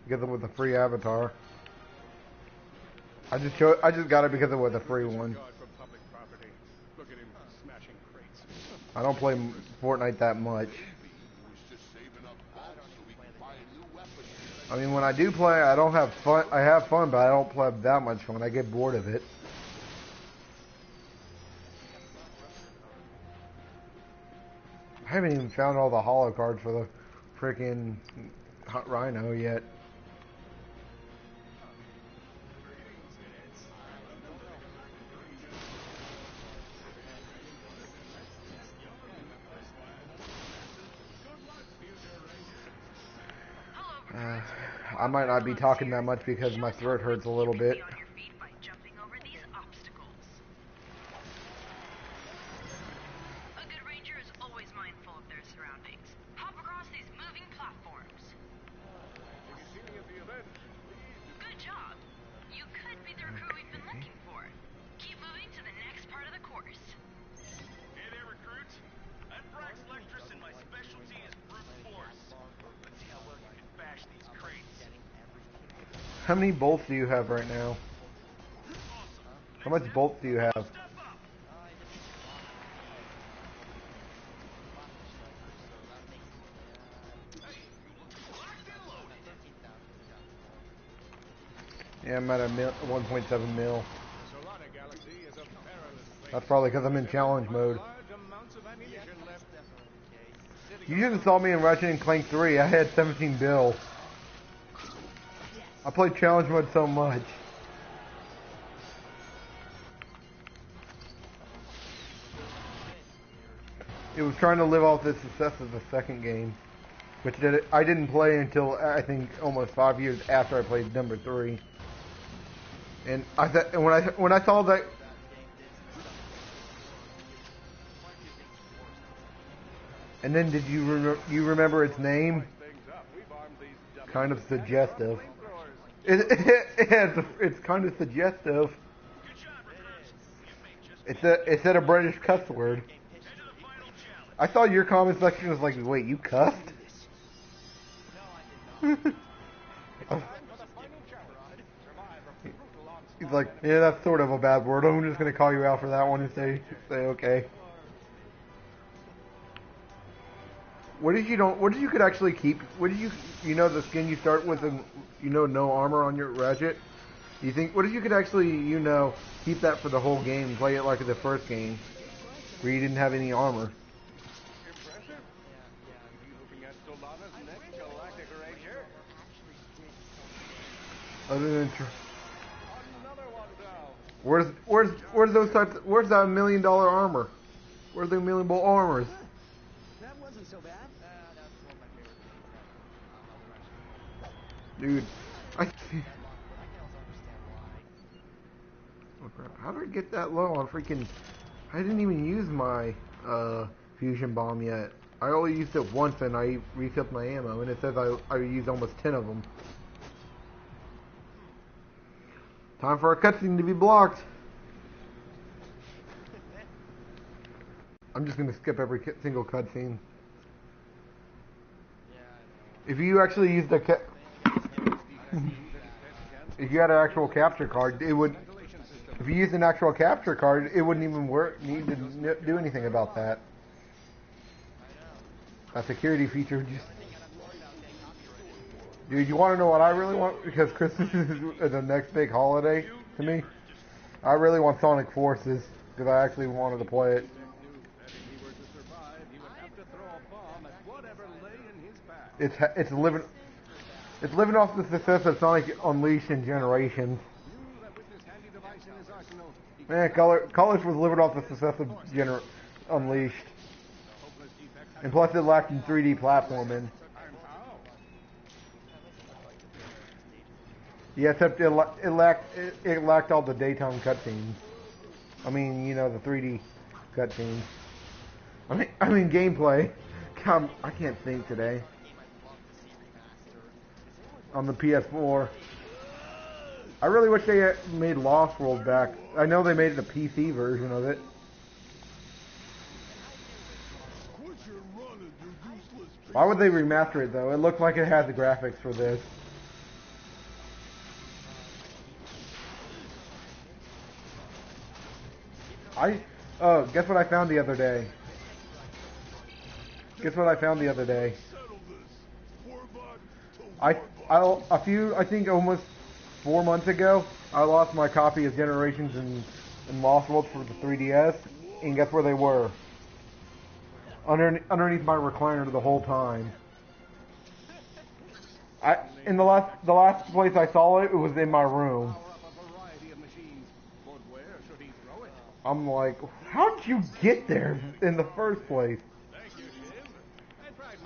because it was a free avatar. I just got it because it was a free one. I don't play Fortnite that much. I mean, when I do play, I don't have fun. I have fun, but I don't play that much fun. I get bored of it. I haven't even found all the holo cards for the freaking Rhino yet. I might not be talking that much because my throat hurts a little bit. How many bolts do you have right now? How much bolts do you have? Yeah, I'm at a 1.7 mil. That's probably because I'm in challenge mode. You should have saw me in Ratchet and Clank 3. I had 17 bill. I played challenge mode so much. It was trying to live off the success of the second game, which I didn't play until I think almost 5 years after I played number 3. And I thought when I saw that. And then did you remember its name? Kind of suggestive. It's kind of suggestive. It said a British cuss word. I saw your comment section was like, wait, you cussed? He's like, yeah, that's sort of a bad word. I'm just gonna call you out for that one and say okay. What if you could actually keep? What did you know the skin you start with and no armor on your Ratchet? You think what if you could actually keep that for the whole game, play it like the first game, where you didn't have any armor? Other than where's those types? Where's that $1 million armor? Where's the $1 million armors? That wasn't so bad. Dude, how did I get that low on freaking? I didn't even use my fusion bomb yet. I only used it once and I refilled my ammo, and it says I used almost 10 of them. Time for a cutscene to be blocked. I'm just gonna skip every single cutscene. If you actually used the if you had an actual capture card, it would. If you used an actual capture card, it wouldn't even need to do anything about that. A security feature just. Dude, you want to know what I really want? Because Christmas is the next big holiday to me. I really want Sonic Forces because I actually wanted to play it. It's living off the success of Sonic Unleashed in Generations. Man, Colors was living off the success of Unleashed. And plus it lacked in 3D platforming. Yeah, except it lacked all the daytime cutscenes. I mean, the 3D cutscenes. I mean gameplay. I can't think today. On the PS4. I really wish they had made Lost World back. I know they made it a PC version of it. Why would they remaster it though? It looked like it had the graphics for this. Guess what I found the other day? Guess what I found the other day? I think almost 4 months ago, I lost my copy of Generations and Lost Worlds for the 3DS, and guess where they were? Underneath my recliner the whole time. In the last place I saw it, it was in my room. I'm like, how did you get there in the first place?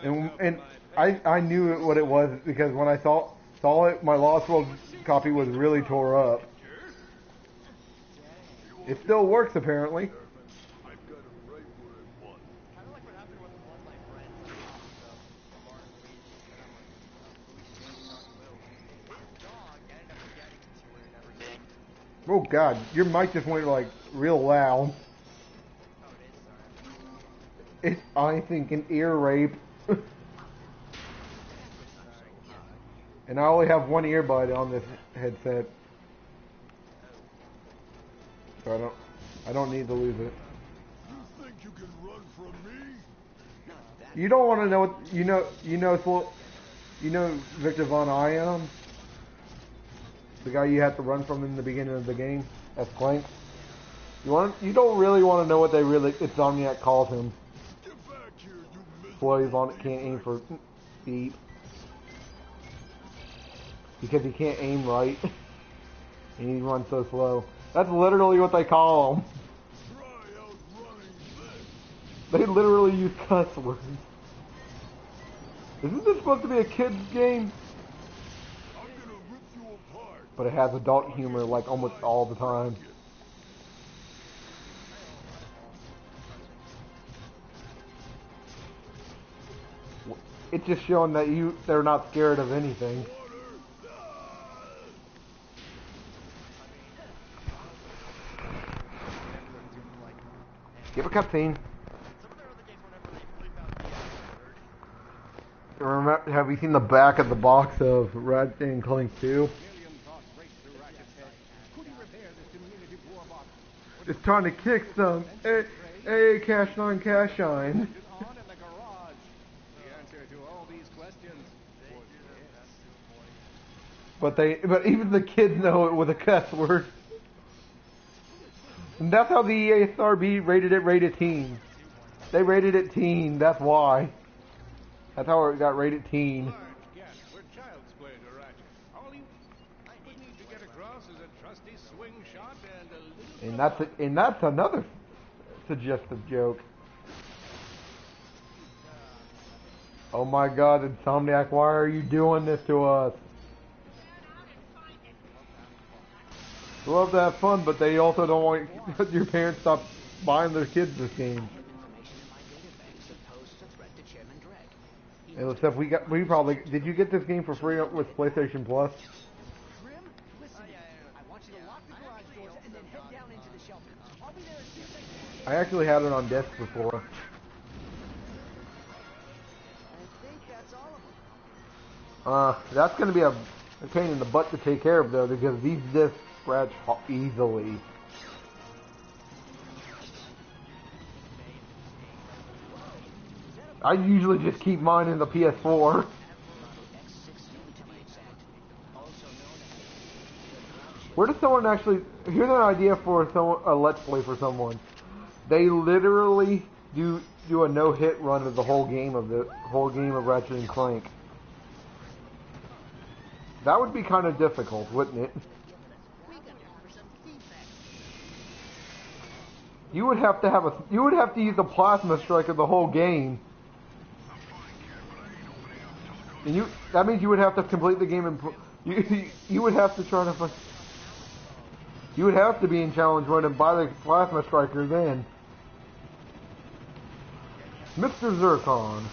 And I knew what it was because when I saw it, my Lost World copy was really tore up. It still works apparently. Oh god, your mic just went like real loud. It's, I think, an ear rape. And I only have one earbud on this headset. So I don't need to lose it. You think you can run from me? You don't want to know what you know Victor Von Ion? The guy you have to run from in the beginning of the game? That's Clank. You don't really want to know what Insomniac calls him. Get back here, you Floy's on it, can't aim for speed. Because he can't aim right. And he runs so slow. That's literally what they call him. Try outrunning this. They literally use cuss words. Isn't this supposed to be a kid's game? I'm gonna rip you apart. But it has adult humor like almost all the time. It's just showing that they're not scared of anything. Give a cutscene. Remember, have you seen the back of the box of Ratchet and Clank 2? It's trying to kick some. Hey, cash on cash shine. But even the kids know it with a cuss word. And that's how the ESRB rated teen. They rated it teen, that's why. That's how it got rated teen. Yes, we're child's play to Ratchet. All you would need to get across is a trusty swing shot and a little... And that's another suggestive joke. Oh my god, Insomniac, why are you doing this to us? They love to have fun, but they also don't want your parents stop buying their kids this game. Hey, let's have, we probably, did you get this game for free with PlayStation Plus? I actually had it on disc before. That's going to be a pain in the butt to take care of though, because these discs scratch easily. I usually just keep mine in the PS4. Where does someone actually... Here's an idea for a Let's Play for someone. They literally do a no-hit run of the whole game of Ratchet and Clank. That would be kind of difficult, wouldn't it? You would have to use a plasma strike of the whole game. And that means you would have to complete the game and you would have to try to you would have to be in challenge mode and buy the plasma striker then. Mr. Zircon.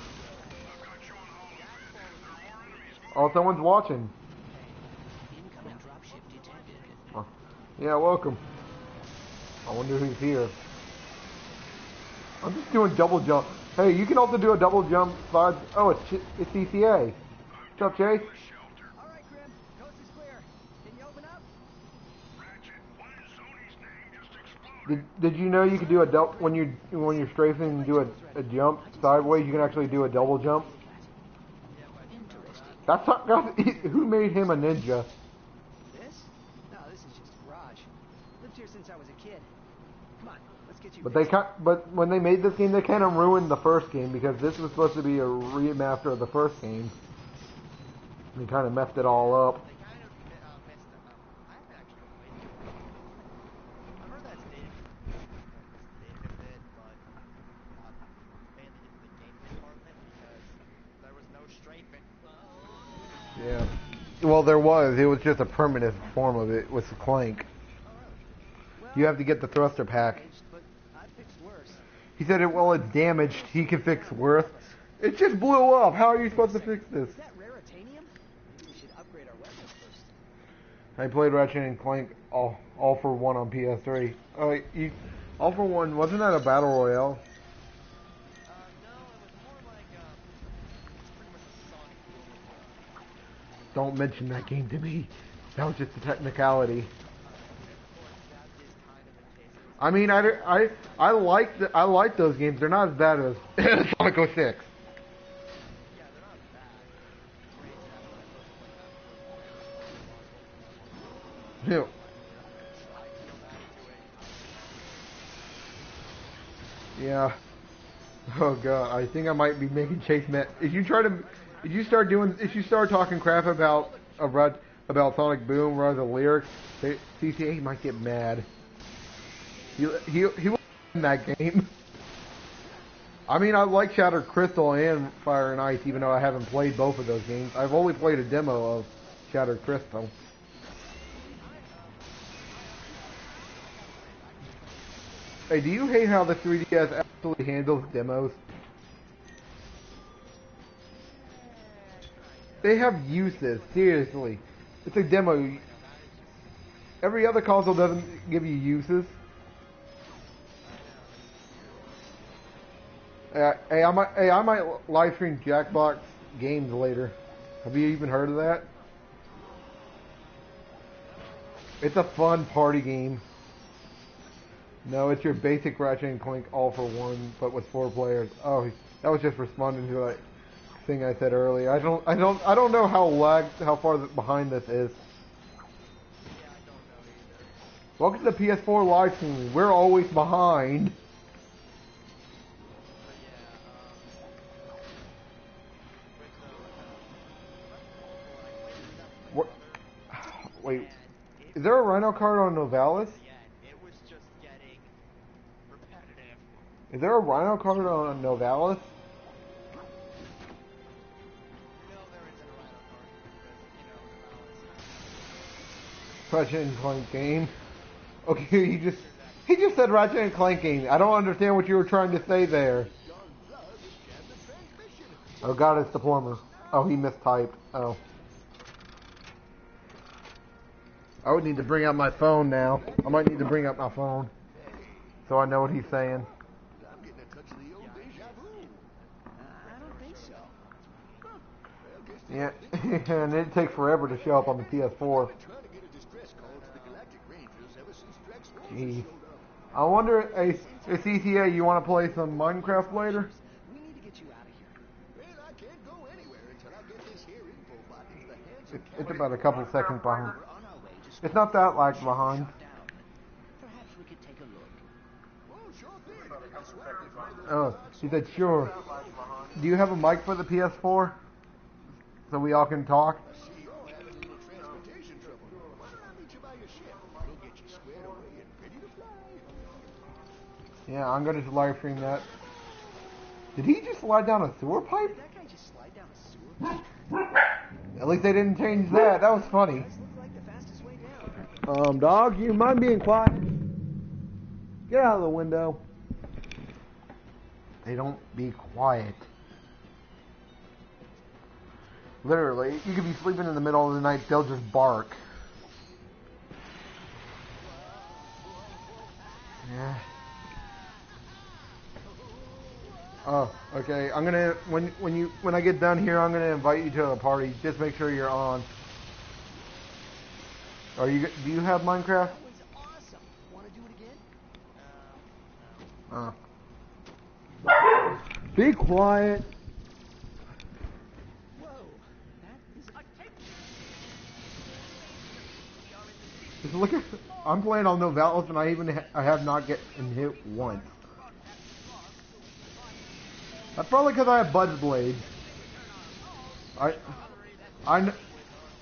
Oh, someone's watching. Oh, yeah, welcome. I wonder who's here. I'm just doing double jump. Hey, you can also do a double jump side. Oh, it's CCA. What's up, Chase? Alright, Grim. Coast is clear. Can you open up? Ratchet, why is Sony's name just exploded? Did you know you could do a when you're strafing and do a jump sideways, you can actually do a double jump? That's not, who made him a ninja? This? No, this is just a garage. Lived here since I was a kid. Come on, let's get you. But when they made this game, they kind of ruined the first game because this was supposed to be a remaster of the first game. They kind of messed it all up. Yeah. Well, there was. It was just a primitive form of it with the Clank. You have to get the thruster pack. He said, well, it's damaged. He can fix worse. It just blew up. How are you supposed to fix this? Is that raritanium? Maybe we should upgrade our weapons first. I played Ratchet and Clank all for one on PS3. Oh, all for one, wasn't that a battle royale? No, it was more like pretty much a Sonic Boom. Don't mention that game to me. That was just a technicality. I mean, I like those games. They're not as bad as Sonic 06. Yeah, they're not bad. Yeah. Yeah. Oh god, I think I might be making Chase mad. If you start talking crap about Sonic Boom rather than lyrics, CCA might get mad. He will in that game. I mean, I like Shattered Crystal and Fire and Ice, even though I haven't played both of those games. I've only played a demo of Shattered Crystal. Hey, do you hate how the 3DS actually handles demos? They have uses, seriously. It's a demo. Every other console doesn't give you uses. Hey, I might live stream Jackbox games later. Have you even heard of that? It's a fun party game. No, it's your basic Ratchet and Clank all for one, but with 4 players. Oh, that was just responding to that thing I said earlier. I don't know how far behind this is. Yeah, I don't know either. Welcome to the PS4 live stream. We're always behind. What? Wait, is there a Rhino card on Novalis? It was just getting repetitive. Is there a Rhino card on Novalis? No, there isn't a Rhino card because, Ratchet and Clank game. Okay, he just said Ratchet and Clank game. I don't understand what you were trying to say there. Oh god, it's the plumber. Oh, he mistyped. Oh. I would need to bring out my phone now. I might need to bring out my phone so I know what he's saying. I'm getting a touch of the old deja vu. I don't think so. Yeah, and it'd take forever to show up on the PS4. Gee. I wonder, hey, CCA, you want to play some Minecraft later? We need to get you out of here. Well, I can't go anywhere until I get this here info bot into the hands of It's about a couple seconds behind. We're on our way to It's not that like behind. shut down. Perhaps we could take a look. well, sure thing. I swear it's one of those Oh, he said sure. Do you have a mic for the PS4? So we all can talk? CEO having a little transportation trouble. Why don't I meet you by your ship? We'll get you squared away and ready to fly. Yeah, I'm gonna just live stream that. Did he just slide down a sewer pipe? Did that guy just slide down a sewer pipe? At least they didn't change that. That was funny. This looks like the fastest way down. Dog, you mind being quiet? Get out of the window. They don't be quiet. Literally, you could be sleeping in the middle of the night, they'll just bark. Yeah. Oh, okay. I'm gonna when I get done here, I'm gonna invite you to a party. Just make sure you're on. Do you have Minecraft? That was awesome. Want to do it again? Be quiet. Whoa, that is Just look at. I'm playing on Novalis and I have not gotten hit once. That's probably because I have Bud's Blades.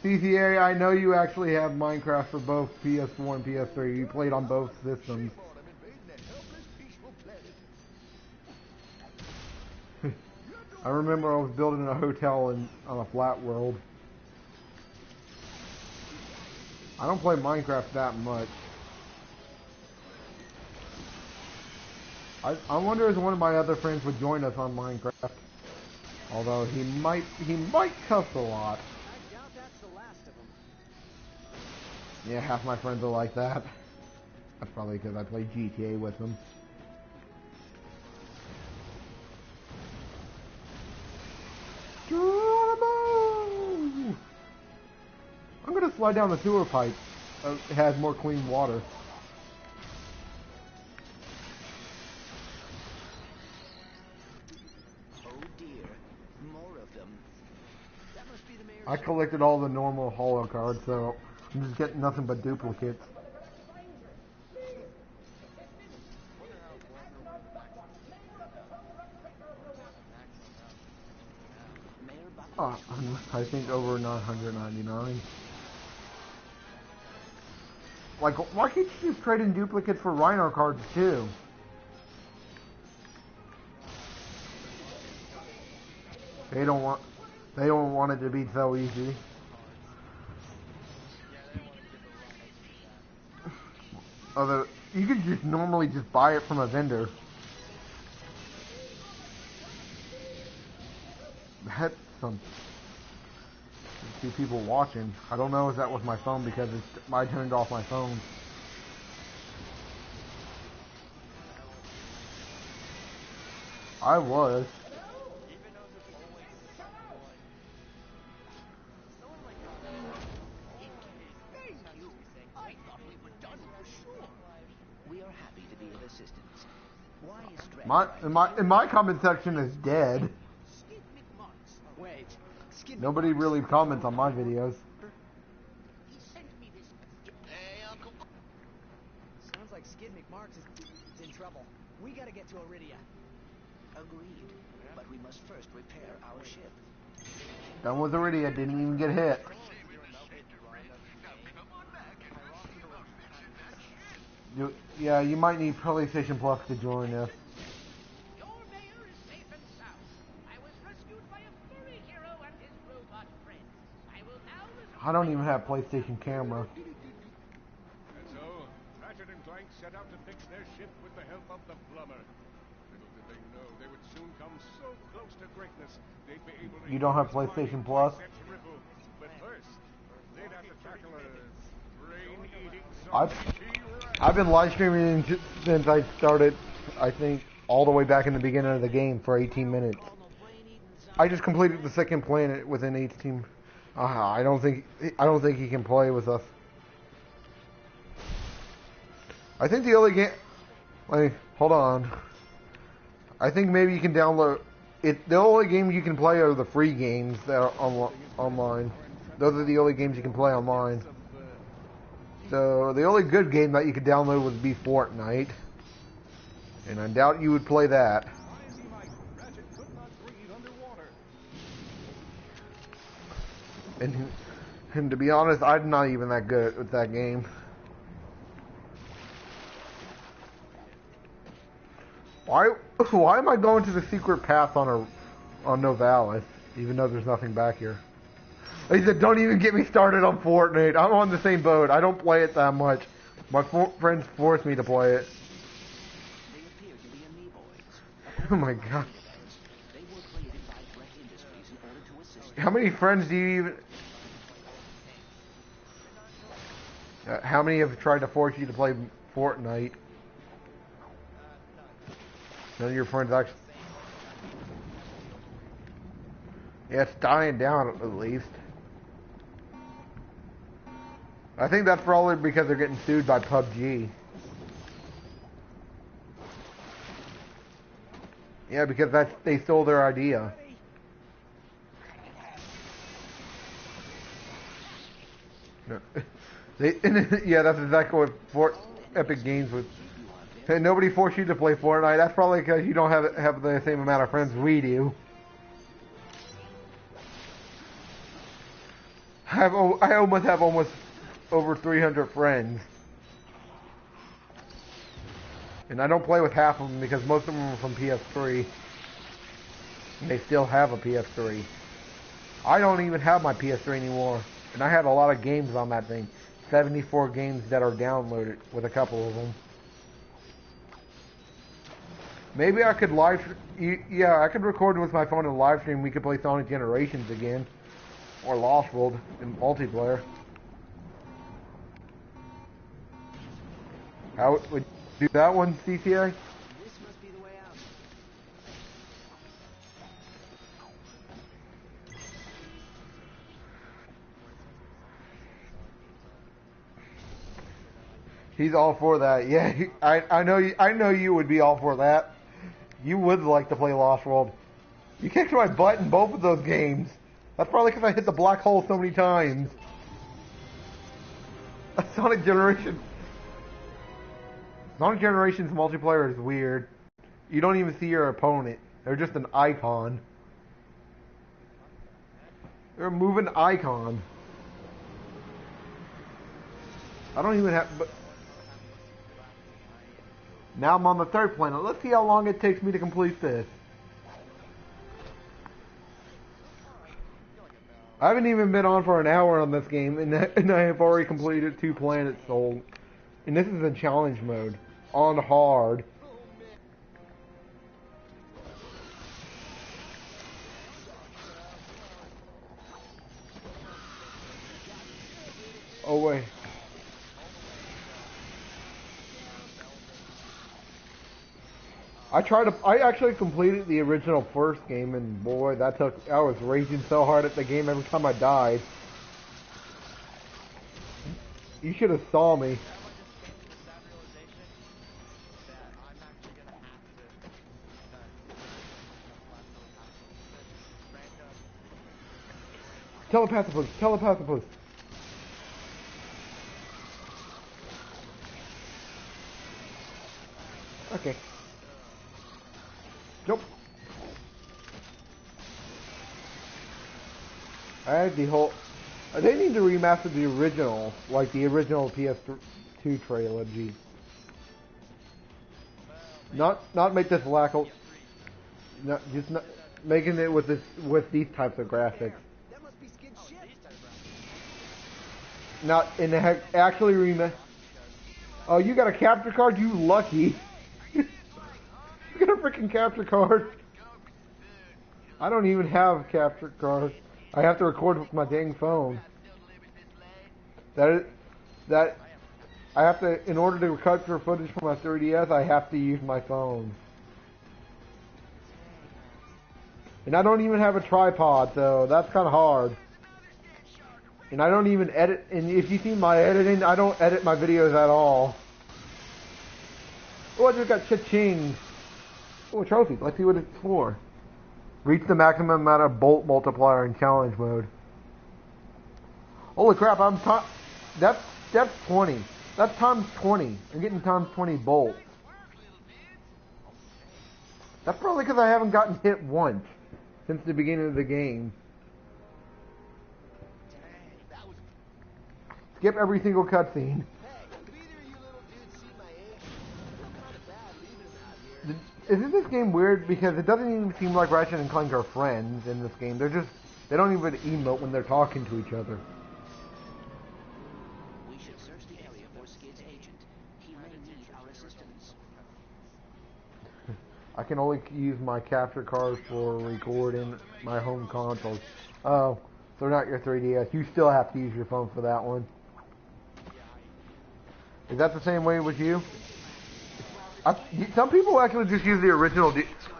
CCA, I know you actually have Minecraft for both PS4 and PS3. You played on both systems. I remember I was building a hotel on a flat world. I don't play Minecraft that much. I wonder if one of my other friends would join us on Minecraft. Although he might cuss a lot. I doubt that's the last of them. Yeah, half my friends are like that. That's probably because I play GTA with them. Geronimo! I'm gonna slide down the sewer pipe. It has more clean water. Oh dear, more of them. That must be the mayor's. I collected all the normal holo cards, so I'm just getting nothing but duplicates. I think over 999. Like, why can't you just trade in duplicates for Rhino cards too? They don't want it to be so easy. Although you could just normally just buy it from a vendor. That's some few people watching. I don't know if that was my phone because I turned off my phone. I was. We are happy to be of assistance. Why is My comment section is dead. Wait, Nobody really comments on my videos. Sounds like Skid McMarks is in trouble. We gotta get to Iridia. Agreed, but we must first repair our ship. Done with Iridia, didn't even get hit. Yeah, you might need PlayStation Plus to join us. Your mayor is safe and sound. I was rescued by a furry hero and his robot friend. I will now resume. I don't even have PlayStation camera. And so, Ratchet and Clank set out to fix their ship with the help of the plumber. Little did they know they would soon come so close to greatness, they'd be able to... You don't have PlayStation Plus? But first, they'd have to tackle a brain-eating I've been live streaming since I started, I think, all the way back in the beginning of the game for 18 minutes. I just completed the second planet within 18. I don't think he can play with us. I think the only game. Wait, hold on. I think maybe you can download it. The only games you can play are the free games that are online. Those are the only games you can play online. So the only good game that you could download would be Fortnite, and I doubt you would play that. And to be honest, I'm not even that good with that game. Why am I going to the secret path on Novalis, even though there's nothing back here? He said, don't even get me started on Fortnite. I'm on the same boat. I don't play it that much. My friends force me to play it. Oh my god. How many friends do you even... how many have tried to force you to play Fortnite? None of your friends actually... Yeah, it's dying down at least. I think that's probably because they're getting sued by PUBG. Yeah, because they stole their idea. No. Yeah, that's exactly what Epic Games was. And nobody forced you to play Fortnite. That's probably because you don't have the same amount of friends we do. I almost have over 300 friends. And I don't play with half of them because most of them are from PS3. And they still have a PS3. I don't even have my PS3 anymore. And I had a lot of games on that thing. 74 games that are downloaded with a couple of them. Maybe I could I could record with my phone and live stream. We could play Sonic Generations again. Or Lost World in multiplayer. How would you do that one, CCA? This must be the way out. He's all for that. Yeah, I know you would be all for that. You would like to play Lost World. You kicked my butt in both of those games. That's probably because I hit the black hole so many times. Sonic Generations multiplayer is weird. You don't even see your opponent. They're just an icon. They're a moving icon. I don't even have... But now I'm on the third planet. Let's see how long it takes me to complete this. I haven't even been on for an hour on this game, and I have already completed 2 planets sold. And this is in challenge mode. On hard. Oh, wait. I actually completed the original first game, and boy, I was raging so hard at the game every time I died. You should have saw me. Telepathicus, telepathicus. Okay. Nope. I had the whole... They need to remaster the original, like the original PS2 trilogy. Not make this black hole... Not, just not... Making it with these types of graphics. That must be Skid's ship. Not in the actually remaster... Oh, you got a capture card? You lucky. You got a freaking capture card. I don't even have a capture card. I have to record with my dang phone. I have to, in order to capture footage from my 3DS, I have to use my phone. And I don't even have a tripod, so that's kind of hard. And I don't even edit, and if you see my editing, I don't edit my videos at all. Oh, I just got cha-ching. Oh, a trophy. Let's see what it's for. Reach the maximum amount of bolt multiplier in challenge mode. Holy crap, that's 20. That's times 20. I'm getting times 20 bolts. That's probably because I haven't gotten hit once since the beginning of the game. Skip every single cutscene. Isn't this game weird? Because it doesn't even seem like Ratchet and Clank are friends in this game. They don't even emote when they're talking to each other. We should search the area for Skid's agent. He may need our assistance. I can only use my capture cards for recording my home consoles. Oh, so not your 3DS. You still have to use your phone for that one. Is that the same way with you? Some people actually just use the original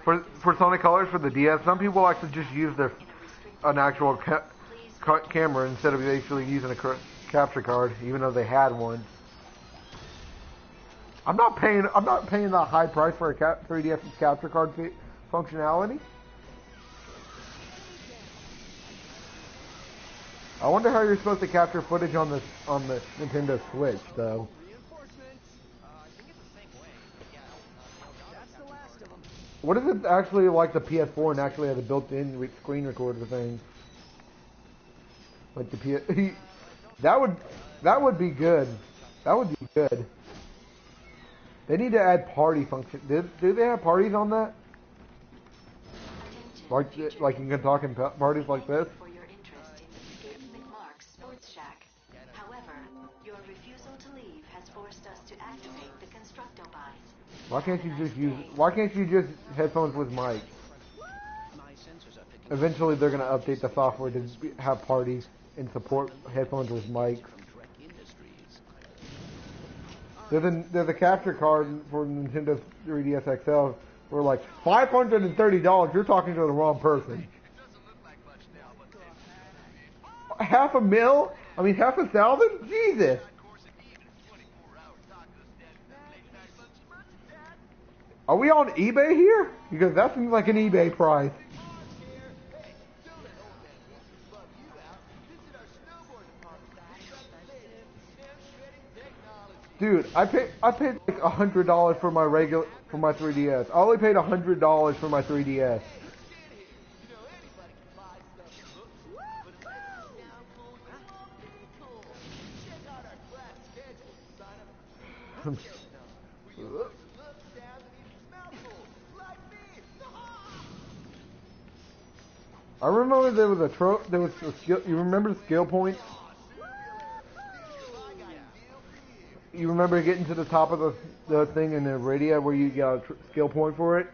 for Sonic Colors for the DS. Some people actually just use an actual camera instead of actually using a capture card, even though they had one. I'm not paying the high price for a 3DS capture card functionality. I wonder how you're supposed to capture footage on the Nintendo Switch, though. Reinforcements. I think it's the same way. But yeah, That's the last of them. What is it actually like the PS4 and actually has a built-in screen recorder thing? Like the PS, that would be good. That would be good. They need to add party function. Do they have parties on that? Like you can talk in parties like this? For your interest in Skid McMark's Sports Shack. However, your refusal to leave has forced us to activate the Constructo buys. Why can't you just headphones with mic? My sensors are picking Eventually they're gonna update the software to have parties and support headphones with mic. from Trek Industries. There's a capture card for Nintendo 3DS XL for like $530. You're talking to the wrong person. Half a mil? I mean, half a thousand? Jesus! Are we on eBay here? Because that seems like an eBay price. Dude, I paid like $100 for my 3DS. I only paid $100 for my 3DS. I remember there was a skill. You remember skill points? You remember getting to the top of the thing in the radio where you got a skill point for it?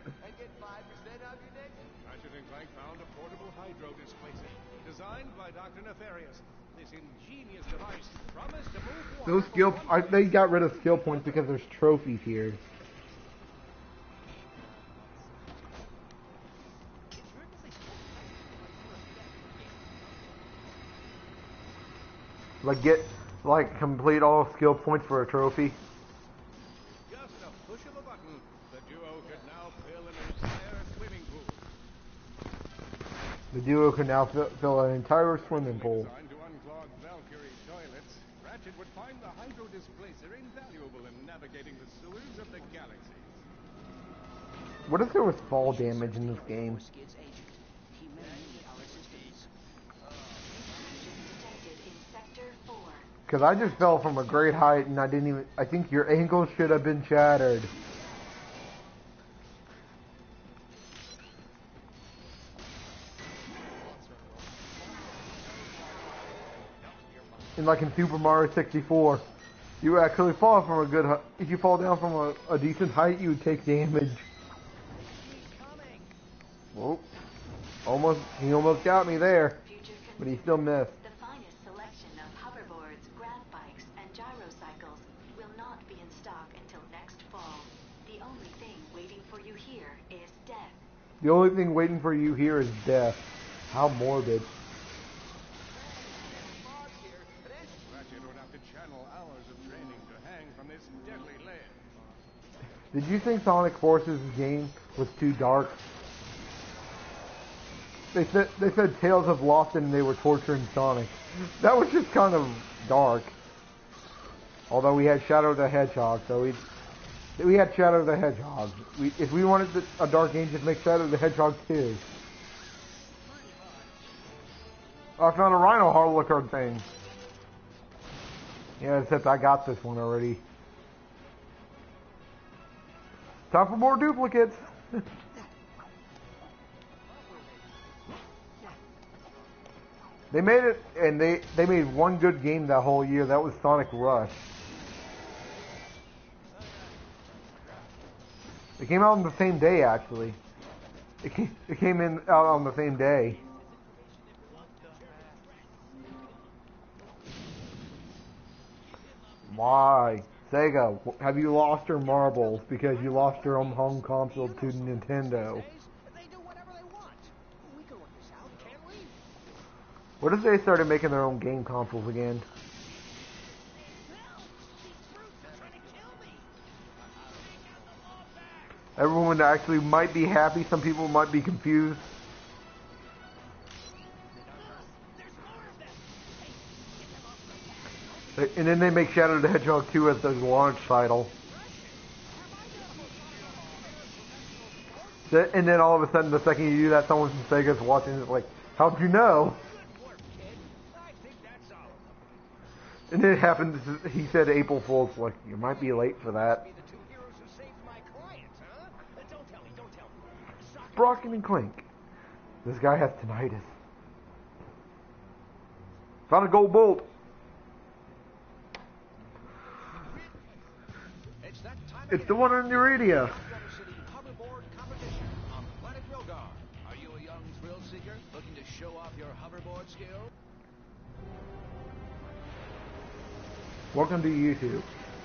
Ratchet and Clank found a portable hydro displacer designed by Dr. Nefarious. This ingenious device promised to move water. They got rid of skill points because there's trophies here. Complete all skill points for a trophy. Just a push of a button, the duo could now fill an entire swimming pool. The duo can now fill an entire swimming pool. Designed to unclog Valkyrie toilets, Ratchet would find the hydro displacer invaluable in navigating the sewers of the galaxy. What if there was fall damage in this game? Skid's agent. He may need our assistance. Detected in Sector 4. Because I just fell from a great height and I think your ankle should have been shattered. And like in Super Mario 64, you actually fall from a good height. If you fall down from a decent height, you would take damage. Whoa. He almost got me there, but he still missed. The finest selection of hoverboards, grab bikes, and gyrocycles will not be in stock until next fall. The only thing waiting for you here is death. The only thing waiting for you here is death. How morbid. Ratchet would have to channel hours of training to hang from this deadly ledge. Did you think Sonic Forces' game was too dark? They said Tails have lost and they were torturing Sonic. That was just kind of dark. Although we had Shadow the Hedgehog, so we had Shadow the Hedgehog. If we wanted a dark game, just make Shadow the Hedgehog 2. I found a Rhino Harlequin thing. Yeah, except I got this one already. Time for more duplicates. They made it, and they made one good game that whole year. That was Sonic Rush. It came out on the same day, actually. It came out on the same day. Why? Sega, have you lost your marbles because you lost your own home console to Nintendo? They do whatever they want. We can work this out, can't we? What if they started making their own game consoles again? Everyone actually might be happy. Some people might be confused. And then they make Shadow the Hedgehog 2 as the launch title. And then all of a sudden, the second you do that, someone from Sega's watching and is like, how'd you know? And then it happened, he said April Fool's, like, you might be late for that. Brocken and Clank. This guy has tinnitus. Found a gold bolt. It's the one on your radio. Are you a young thrill seeker looking to show off your hoverboard skill? Welcome to YouTube.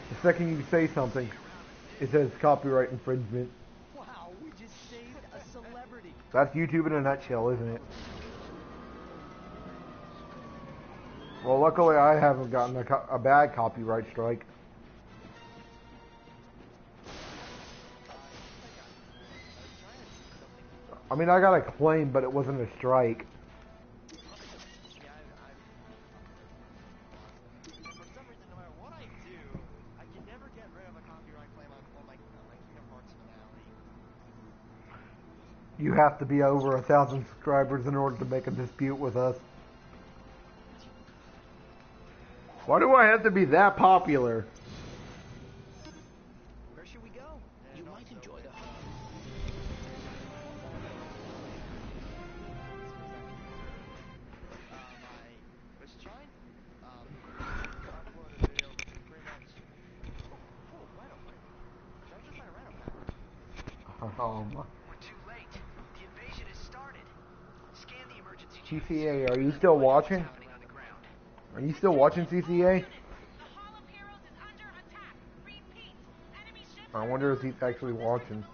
The second you say something, it says copyright infringement. Wow, we just saved a celebrity. That's YouTube in a nutshell, isn't it? Well, luckily I haven't gotten a bad copyright strike. I mean, I got a claim, but it wasn't a strike. For some reason, no matter what I do, I can never get rid of a copyright claim on my Kingdom Hearts finale. You have to be over 1,000 subscribers in order to make a dispute with us. Why do I have to be that popular? Where should we go? You might enjoy the hub. I was trying. Uploaded a video 3 months. Oh, rhino fight. Did I just find a rhino pack? Oh my. We're too late. The invasion has started. Scan the emergency CCA, are you still watching? Are you still watching CCA? I wonder if he's actually watching.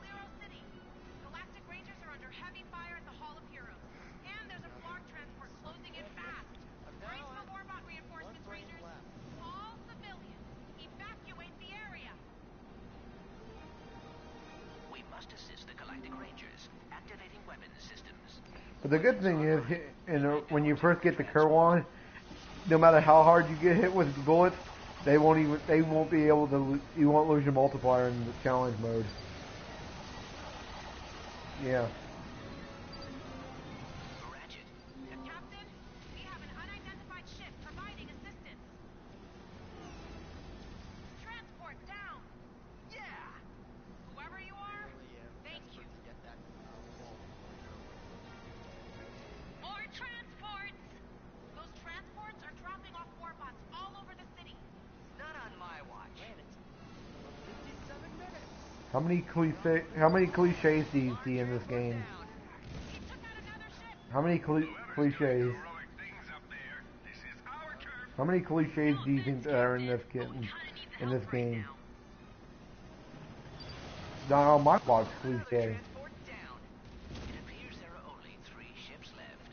Galactic Rangers are under heavy fire at the Hall of Heroes. And there's a Flark transport closing in fast. Brace for Warbot reinforcements, Rangers. All civilians, evacuate the area. We must assist the Galactic Rangers, activating weapons systems. But the good thing is, when you first get the Kerwan, no matter how hard you get hit with bullets, they won't be able to, you won't lose your multiplier in the challenge mode. Yeah. Ratchet. Captain, we have an unidentified ship providing assistance. Transport down. Yeah! Whoever you are, thank you. To get that More transports! Those transports are dropping off warbots all over the city. Not on my watch. 57 minutes. How many cliches do you see in this game? He took out another ship. How many cliches? How many cliches do you think there are in this game? Not on my box cliche. Transport down. It appears there are only 3 ships left.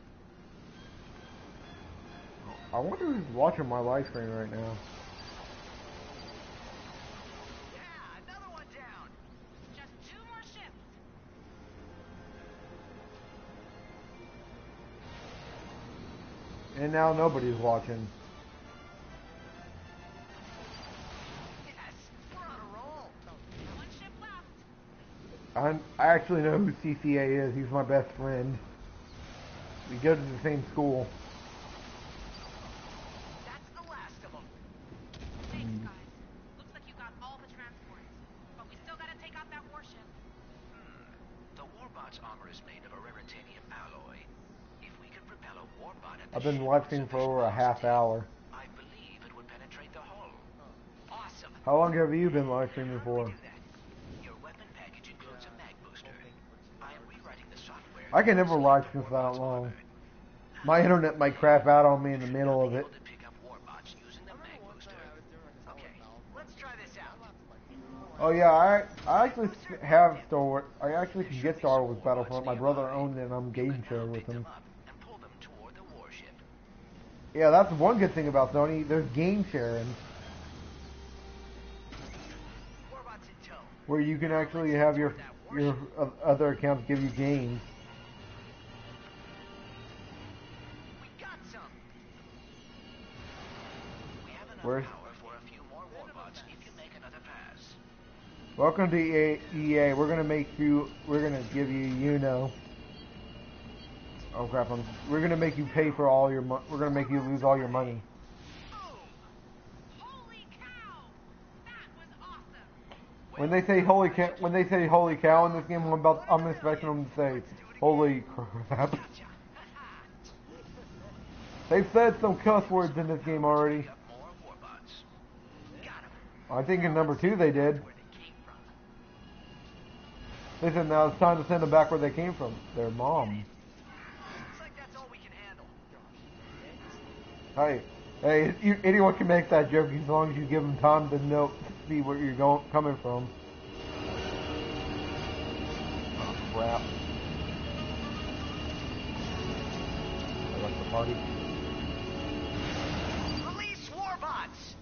I wonder who's watching my live stream right now. Yeah, another one down. Just 2 more ships. And now nobody's watching. Yes, we're on a roll. 1 ship left. I actually know who CCA is. He's my best friend. We go to the same school. That's the last of them. Thanks, guys. Looks like you got all the transports. But we still gotta take out that warship. The Warbot's armor is made of a raritanium alloy. If we could propel a Warbot at the I've been ship live streaming for over a half hour. I believe it would penetrate the hull. Awesome. How long have you been live streaming for? Do that. Your weapon package includes a mag booster. I am rewriting the software. I can never live stream for that long. My internet might crap out on me in the middle of it. Able to pick up Warbots using the mag booster. Okay, let's try this out. Oh yeah, I actually have Star Wars. I actually can get Star Wars Battlefront. My brother owned it and I'm game share with him. Up and pull them toward the warship. Yeah, that's one good thing about Sony. There's game sharing. Warbots in tow. Where you can actually have your other accounts give you games. We got some. We have enough Where's... power for a few more warbots if you make another pass. Welcome to EA. We're gonna give you, you know. Oh crap! We're gonna make you pay for all your we're gonna make you lose all your money. Holy cow! That was awesome! When they say holy cow in this game, I'm expecting them to say holy crap. They've said some cuss words in this game already. I think in number 2 they did. They said now it's time to send them back where they came from. Their mom. Hey, anyone can make that joke as long as you give them time to see where you're coming from. Oh, crap. I like the party. Release warbots!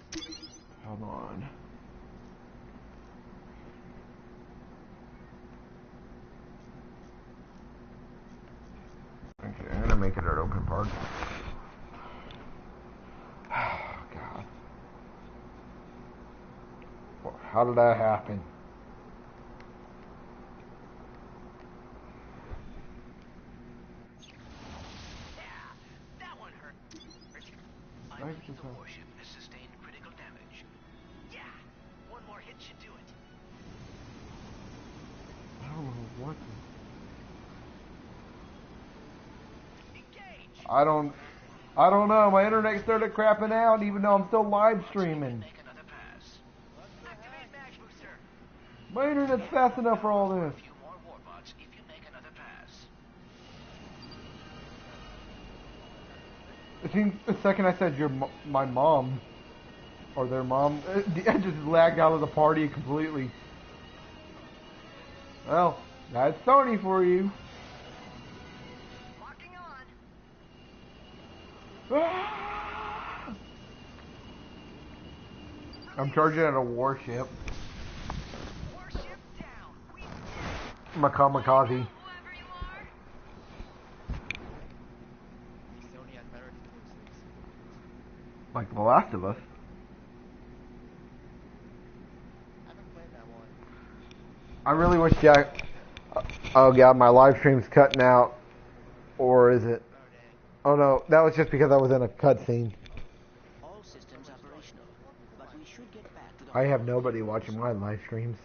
Hold on. Okay, I'm gonna make it an open party. Oh, God. How did that happen? Yeah, that one hurt. I believe the warship has sustained critical damage. Yeah, one more hit should do it. I don't know what. Engage! I don't know. My internet started crapping out, even though I'm still live streaming. Make another pass. Activate mag booster. My internet's fast enough for all this. A few more warbots if you make another pass. It seems the second I said my mom, or their mom, I just lagged out of the party completely. Well, that's Sony for you. Locking on. Ah! I'm charging at a warship. Warship down. We Kamikaze. Whoever you are, Sony has better exclusives. Like The Last of Us. I haven't played that one. I really wish Jack. Oh god, my live stream's cutting out. Or is it? Oh no, that was just because I was in a cutscene. All systems operational, but we should get back to the I have nobody watching my live streams.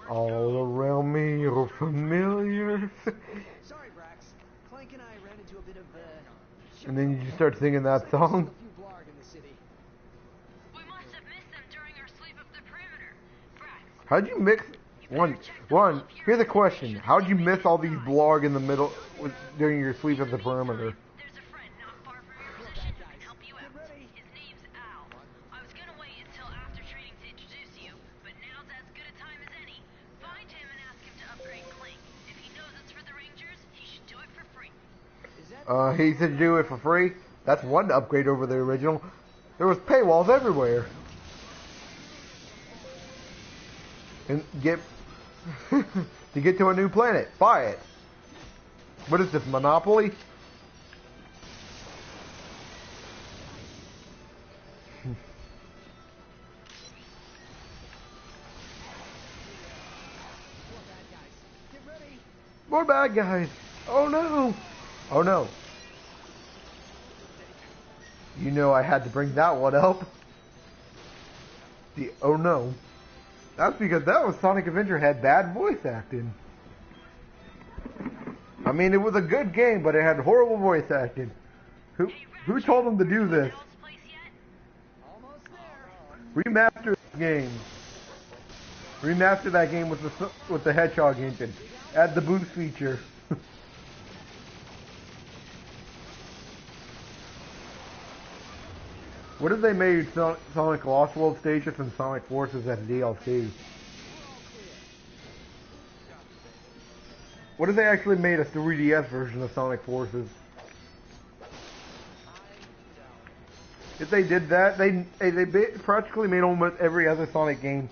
All around me are familiar. Sorry, Brax. Clank and I ran into a bit of And then you just start singing that song. a few blarg in the city. we must have missed them during our sleep up the perimeter. Brax, How'd you mix one? Here's a question: how'd you miss all these blarg in the middle during your sleep at the perimeter? there's a friend not far from your position who can help you out. His name's Al. I was gonna wait until after training to introduce you, but now's as good a time as any. Find him and ask him to upgrade Clank. If he knows it's for the Rangers, he should do it for free. He said do it for free. That's one upgrade over the original. There was paywalls everywhere. And to get to a new planet, buy it. What is this, Monopoly? More bad guys. Oh no. Oh no. You know I had to bring that one up. Oh no. That's because that was Sonic Adventure had bad voice acting. I mean, it was a good game, but it had horrible voice acting. Who told them to do this? Almost there. Remaster the game. Remaster that game with the Hedgehog engine. Add the boost feature. What if they made Sonic Lost World stages and Sonic Forces as DLC? What if they actually made a 3DS version of Sonic Forces? If they did that, they practically made almost every other Sonic game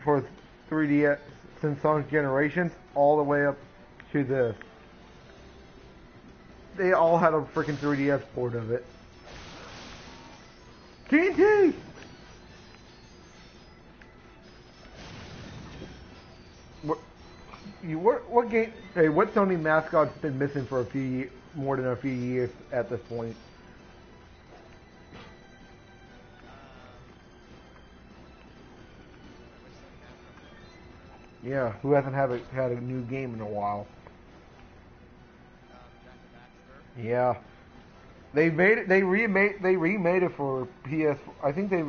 for 3DS since Sonic Generations all the way up to this. They all had a freaking 3DS port of it. TNT! What game? Hey, what Sony mascot's been missing for more than a few years at this point? Yeah, who hasn't had a new game in a while? Yeah, they made it. They remade it for PS. I think they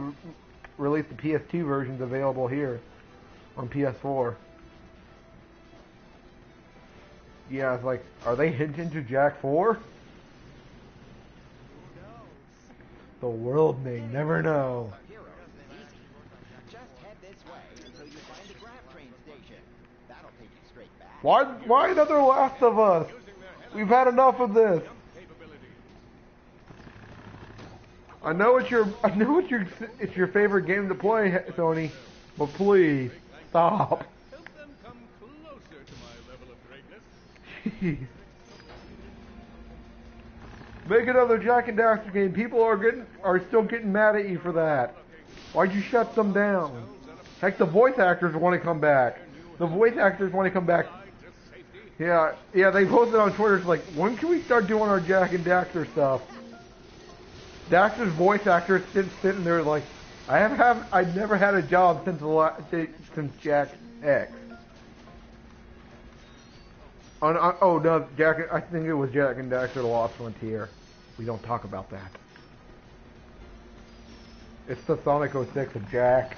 released the PS2 versions available here on PS4. Yeah, it's like, are they hinting to Jack 4? The world may never know. Just head this way until you find the draft train station. That'll take you straight back. Why another Last of Us? We've had enough of this. I know it's your favorite game to play, Sony, but please stop. Help them come closer to my level of greatness. Jeez. Make another Jak and Daxter game. People are still getting mad at you for that. Why'd you shut them down? Heck, the voice actors want to come back. The voice actors want to come back. Yeah, they posted on Twitter, it's like, when can we start doing our Jak and Daxter stuff? Daxter's voice actor is sitting there like, I've never had a job since Jak X. Oh no, I think it was Jak and Daxter: The Lost Frontier. We don't talk about that. It's the Sonic 06 of Jak.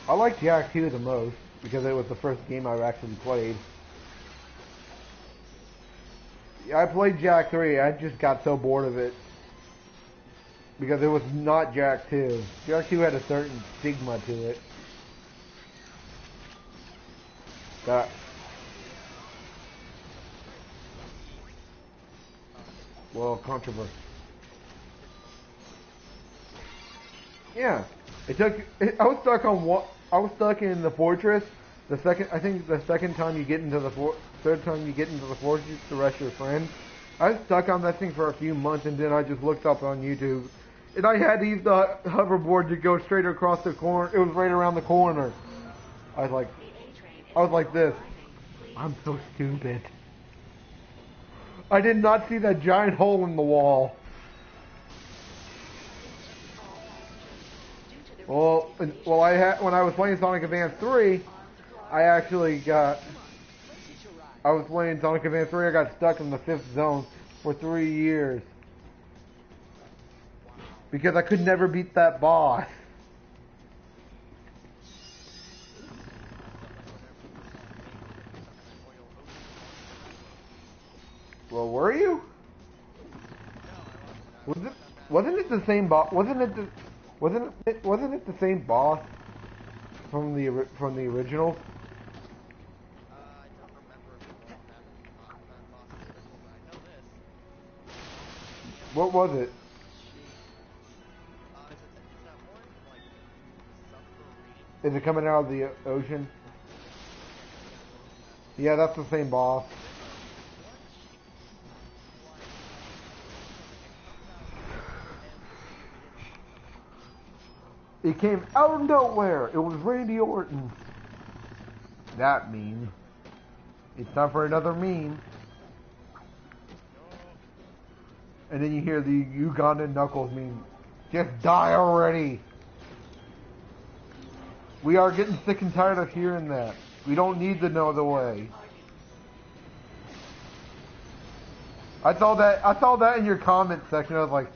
I like Jak 2 the most because it was the first game I actually played. Yeah, I played Jak 3. I just got so bored of it. Because it was not Jak 2. Jak 2 had a certain stigma to it. Well, controversy. Yeah. I was stuck in the fortress. I think the second time you get into third time you get into the fortress to rest your friend. I was stuck on that thing for a few months, and then I just looked up on YouTube. And I had to use the hoverboard to go straight across the corner. It was right around the corner. I was like this. I'm so stupid. I did not see that giant hole in the wall. Well, when I was playing Sonic Advance 3, I was playing Sonic Advance 3, I got stuck in the 5th zone for 3 years. Because I could never beat that boss. Well, were you? Wasn't it the same boss? Wasn't it the same boss from the original? I don't remember if it was that boss in the original, but I know this. What was it? Is that one, like, submarine? Is it coming out of the ocean? Yeah, that's the same boss. It came out of nowhere. It was Randy Orton. That meme. It's time for another meme. And then you hear the Ugandan Knuckles meme. Just die already. We are getting sick and tired of hearing that. We don't need to know the way. I saw that in your comment section. I was like,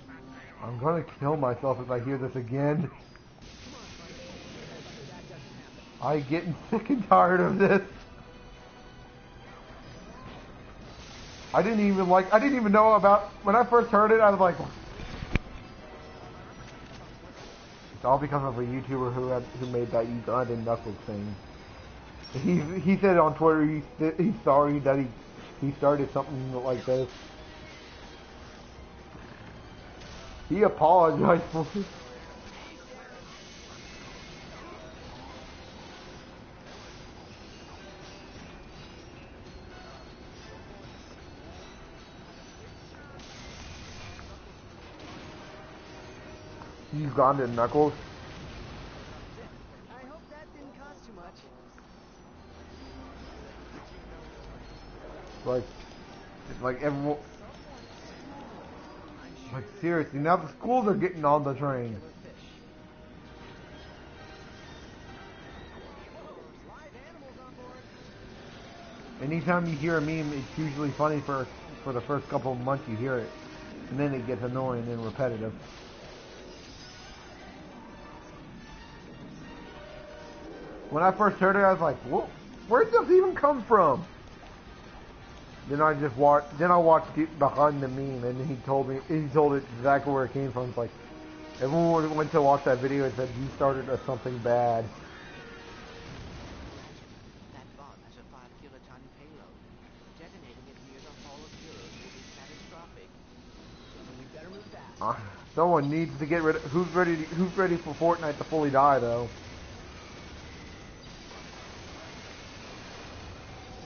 I'm gonna kill myself if I hear this again. I'm getting sick and tired of this. I didn't even know about, when I first heard it, I was like, it's all because of a YouTuber who made that Ugandan Knuckles thing. He said on Twitter he's sorry that he started something like this. He apologized for it. You've gone to Knuckles. I hope that didn't cost too much. Like everyone. Like seriously, now the schools are getting on the train. Anytime you hear a meme, it's usually funny for the first couple of months you hear it, and then it gets annoying and repetitive. When I first heard it, I was like, "Whoa, where did this even come from?" Then I watched it behind the meme, and he told it exactly where it came from. It's like everyone went to watch that video and said you started something bad. That bomb has a 5-kiloton payload. Detonating it near the Hall of Heroes will be catastrophic. We better move fast. Someone needs to get rid of. Who's ready for Fortnite to fully die though?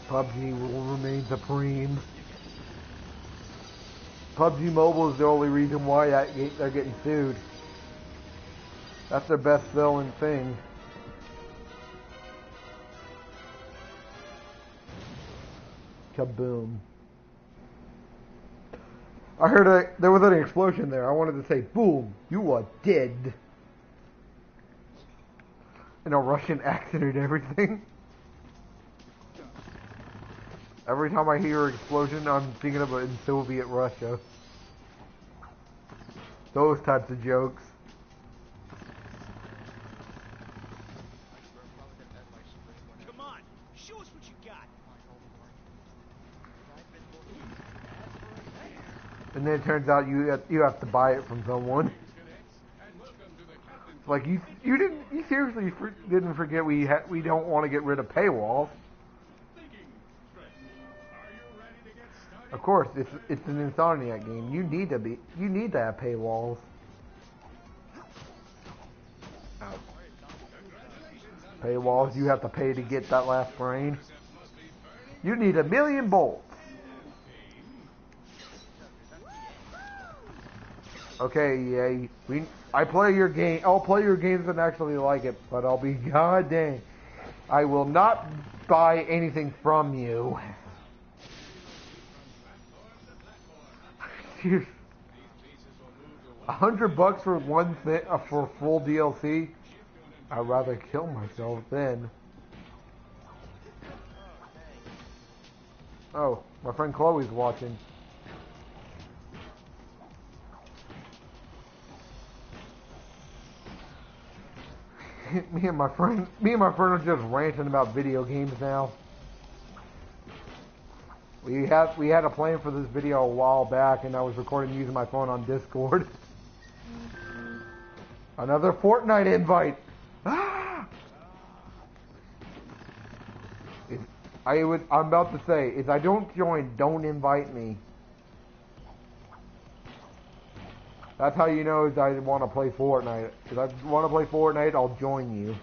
PUBG will remain supreme. PUBG Mobile is the only reason why they're getting sued. That's their best selling thing. Kaboom. I heard there was an explosion there. I wanted to say, boom, you are dead. In a Russian accent and everything. Every time I hear an explosion, I'm thinking of it in Soviet Russia. Those types of jokes. Come on, show us what you got. And then it turns out you have to buy it from someone. Like you seriously didn't forget we don't want to get rid of paywalls. Of course, it's an Insomniac game. You need to have paywalls. Paywalls, you have to pay to get that last brain. You need 1,000,000 bolts. Okay, EA. I'll play your games and actually like it, but I'll be goddamn. I will not buy anything from you. $100 for one thing for full DLC. I'd rather kill myself then. Oh, my friend Chloe's watching. me and my friend are just ranting about video games now. We had a plan for this video a while back, and I was recording using my phone on Discord. Another Fortnite invite. Ah! I'm about to say, if I don't join, don't invite me. That's how you know I want to play Fortnite. If I want to play Fortnite, I'll join you.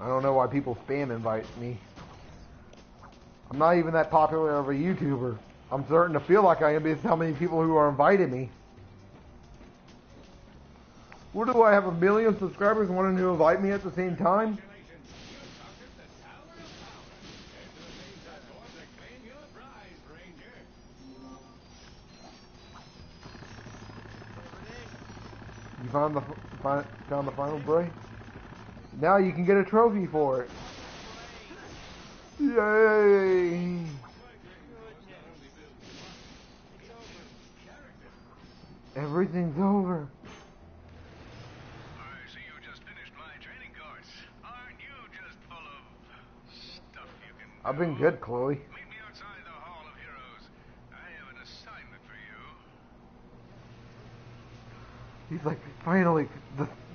I don't know why people spam invite me. I'm not even that popular of a YouTuber. I'm starting to feel like I am because how many people who are inviting me. What do I have 1,000,000 subscribers wanting to invite me at the same time? You found the final break? Now you can get a trophy for it. Yay! Everything's over. I see you just finished my training course. Aren't you just full of stuff you can do? I've been good, Chloe. Meet me outside the Hall of Heroes. I have an assignment for you. He's like, finally,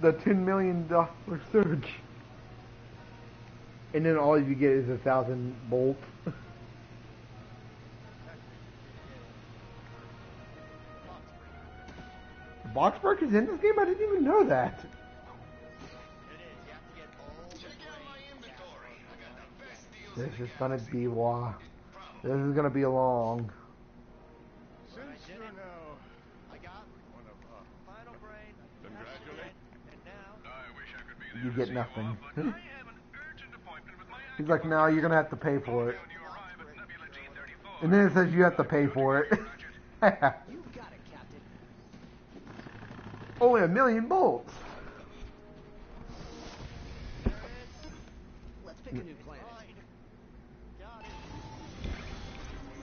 the $10 million surge. And then all you get is 1,000 bolts. Boxburg is in this game? I didn't even know that. It is. You have to get all the brain gas. This is gonna be This is gonna be long. Since you're now I got one of us, final brain. congratulations. And now, I wish I could be there You to get see nothing. you off, but I have an urgent appointment with my He's like, no, you're gonna have to pay for it. when you arrive at Nebula G34. And then it says you have to pay for it. You got it, Captain. Only 1,000,000 bolts. there it is. Let's pick a new planet. Fine. Got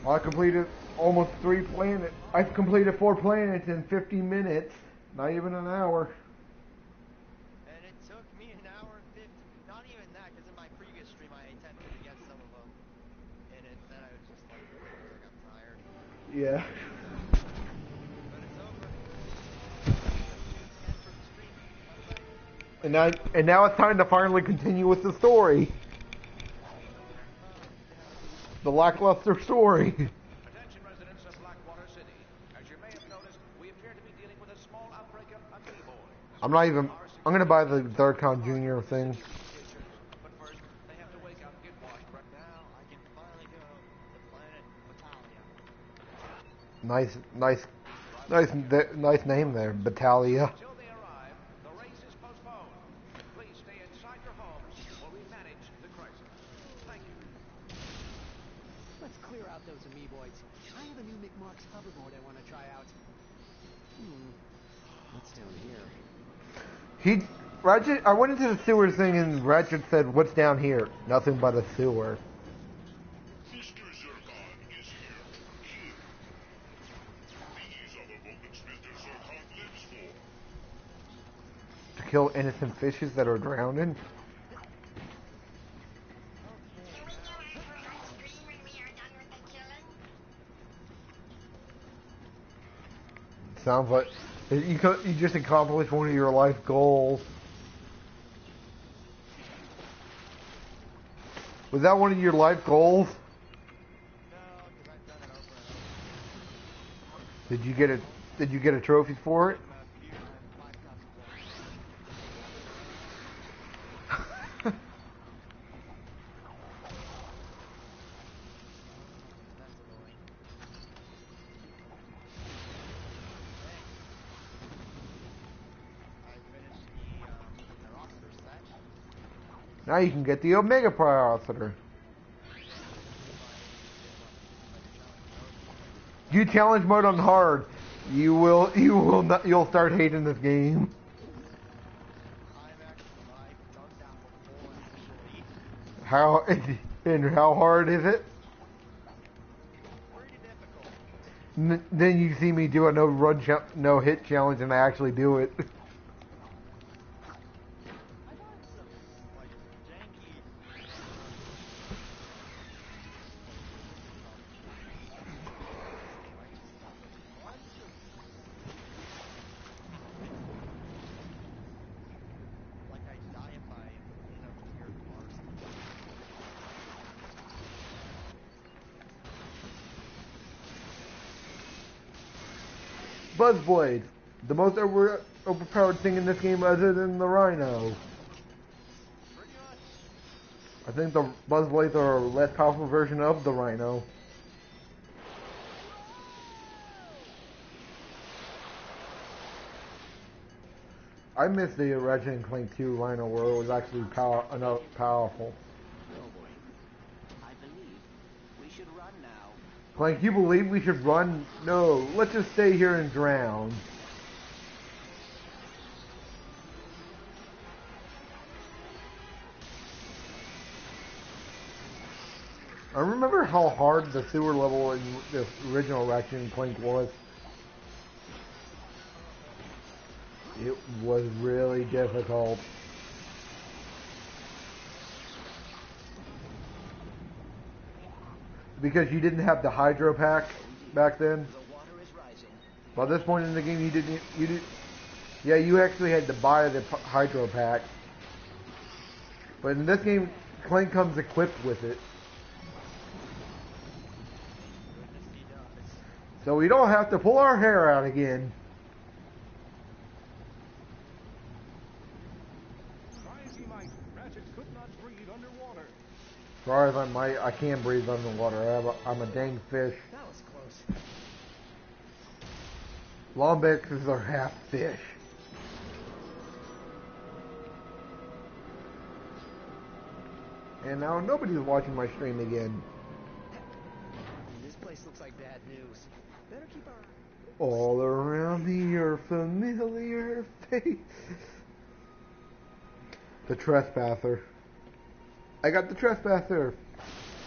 it. I completed almost 3 planets. I completed 4 planets in 50 minutes. Not even an hour. And it took me an hour and 50. Not even that, because in my previous stream I attempted to get some of them. And then I was just like, I got tired. Yeah. But it's over. End for the stream. Bye-bye. And now it's time to finally continue with the story. The lackluster story. Attention residents of Blackwater City. As you may have noticed, we appear to be dealing with a small outbreak of amoeboid. I'm gonna buy the Darkon Jr. thing. But first, they have to wake up and get washed. Right Now I can finally go to planet Battaglia. Nice name there, Battaglia. until they arrive, the race is postponed. Please stay inside your homes while we manage the crisis. Thank you. Let's clear out those amoeboids. I have a new McMark's hoverboard I want to try out. What's down here? Ratchet, I went into the sewer thing and Ratchet said, "What's down here?" Nothing but a sewer. Mr. Zircon is here. Here. These are the moments Mr. Zircon lives for. To kill innocent fishes that are drowning. Sounds like you just accomplished one of your life goals. Was that one of your life goals? No, because I've done it over and over. Did you get a trophy for it? Here, I have 5,000 That's annoying. I finished the roster set. Now you can get the Omega Processor. You challenge mode on hard. You'll start hating this game. I've done that before, actually. How and how hard is it? Pretty difficult. Then you see me do a no hit challenge and I actually do it. I thought it's like janky. Like I die if I hear the bars. Buzzblade, the most overpowered thing in this game other than the Rhino. Pretty much. I think the Buzzblades are a less powerful version of the Rhino. I miss the Ratchet and Clank 2 Rhino where it was actually powerful. Oh boy. I believe we should run now. Clank, you believe we should run? No, let's just stay here and drown. I remember how hard the sewer level in the original Ratchet and Clank was. It was really difficult. Because you didn't have the hydro pack back then. The water is rising. By this point in the game, you didn't. Yeah, you actually had to buy the hydro pack. But in this game, Clank comes equipped with it. Goodness he does. So we don't have to pull our hair out again. breathe underwater. As far as I can breathe underwater. I'm a dang fish. That was close. Lombaxes are half fish. And now nobody's watching my stream again. This place looks like bad news. Better keep our... All around me are familiar faces. The Trespasser. I got the Trespasser.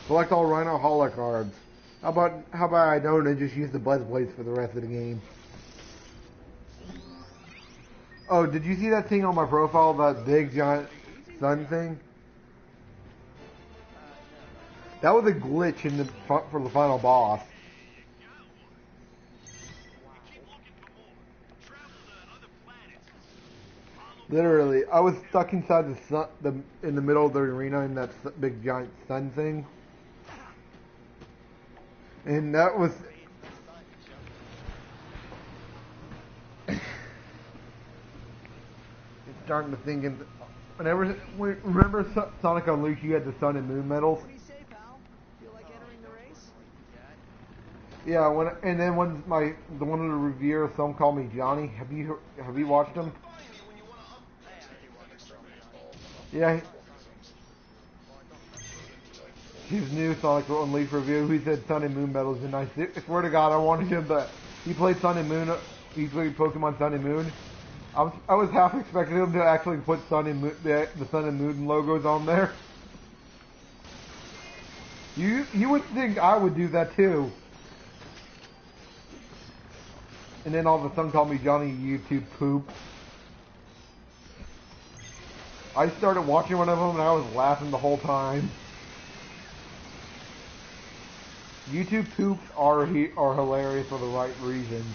Collect all Rhino Holler cards. How about I don't and just use the Buzz Blades for the rest of the game? Oh, did you see that thing on my profile, that big giant sun thing? That was a glitch in for the final boss. Literally, I was stuck inside in the middle of the arena in that big giant sun thing, and that was. It's starting to think. Remember Sonic Unleashed? You had the Sun and Moon medals. What do you say, pal? Feel like entering the race? Yeah, when the one of the reviewers, some call me Johnny. Have you watched him? Yeah. His new Sonic Unleashed review, he said Sun and Moon medals, and I swear to God, I wanted him to. He played Sun and Moon. He played Pokemon Sun and Moon. I was half expecting him to actually put Sun and Moon, the Sun and Moon logos on there. You would think I would do that too. And then all of a sudden call me Johnny YouTube poop. I started watching one of them and I was laughing the whole time. YouTube poops are hilarious for the right reasons.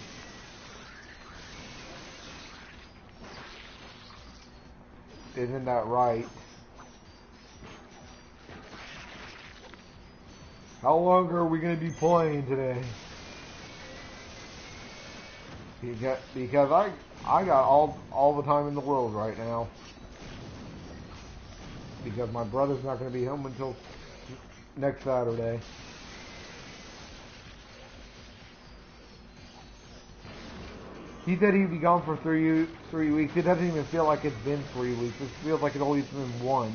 Isn't that right? How long are we going to be playing today? Because I got all the time in the world right now. Because my brother's not going to be home until next Saturday. He said he'd be gone for 3 weeks. It doesn't even feel like it's been 3 weeks. It feels like it's only been 1.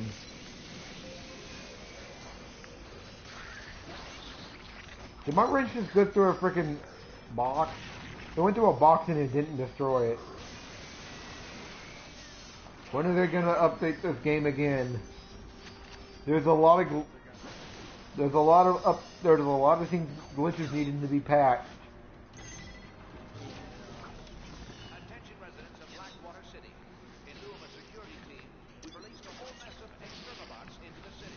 Did my wrench just go through a freaking box? It went through a box and it didn't destroy it. When are they gonna update this game again? There's a lot of things, glitches needing to be patched. Attention residents of Blackwater City. In lieu of a security team, we've released a whole mess of external bots into the city.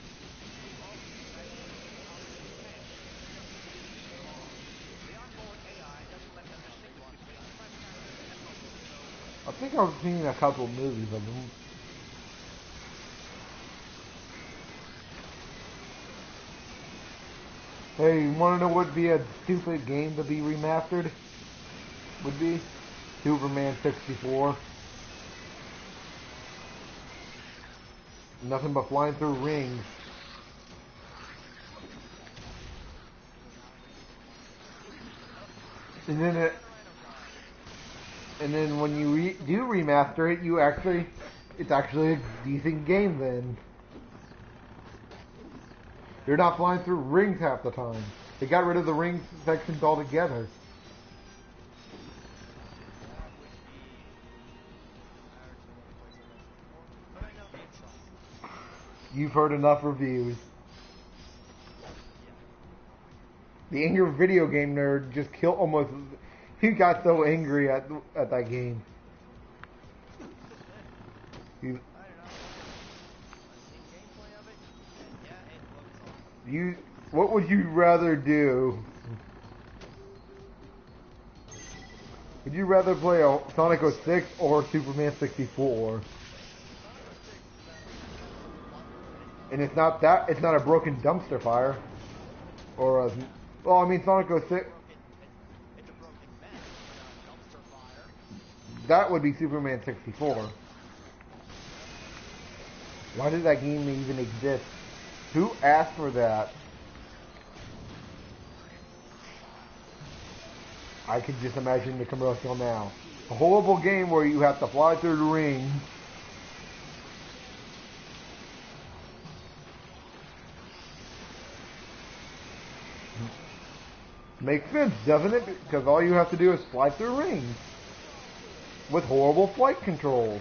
The onboard AI doesn't let them distinguish between trespassers and locals, so... I think I've seen a couple movies of them. Hey, you wanna know what would be a stupid game to be remastered? Would be Superman 64. Nothing but flying through rings. And then when you do remaster it, it's actually a decent game then. You're not flying through rings half the time. They got rid of the ring sections altogether. You've heard enough reviews. The angry video game nerd just killed almost. He got so angry at that game. What would you rather do? Would you rather play a Sonic 06 or Superman 64? And it's not a broken dumpster fire. Or a, well, I mean Sonic 06. That would be Superman 64. Why did that game even exist? Who asked for that? I could just imagine the commercial now. A horrible game where you have to fly through the ring. Makes sense, doesn't it? Because all you have to do is fly through rings. With horrible flight controls.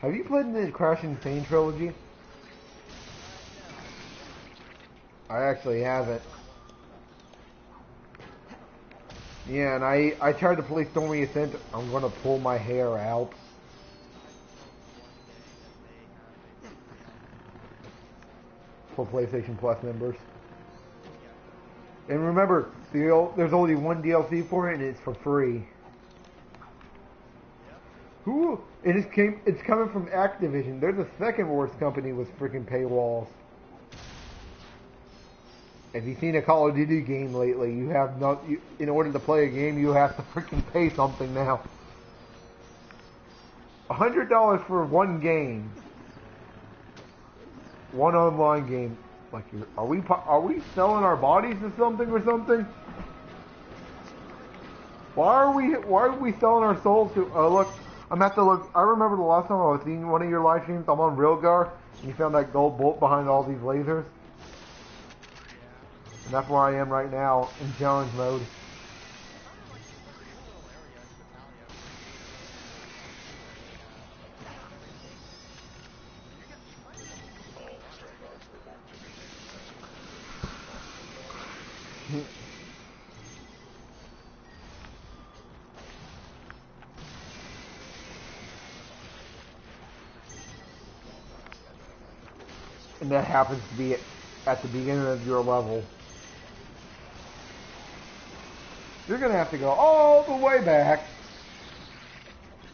Have you played the Crash Insane trilogy? I actually haven't. Yeah, and I tried to play Stormy Ascent. I'm gonna pull my hair out. For PlayStation Plus members. And remember, there's only one DLC for it, and it's for free. Who? It's coming from Activision. They're the second worst company with freaking paywalls. Have you seen a Call of Duty game lately? You have not. In order to play a game, you have to freaking pay something now. $100 for one game, one online game. Like, are we selling our bodies to something or something? Why are we selling our souls to? Look, I'm at the look. I remember the last time I was seeing one of your live streams. I'm on Railgar, and you found that gold bolt behind all these lasers. And that's where I am right now, in challenge mode. And that happens to be at the beginning of your level. You're gonna have to go all the way back.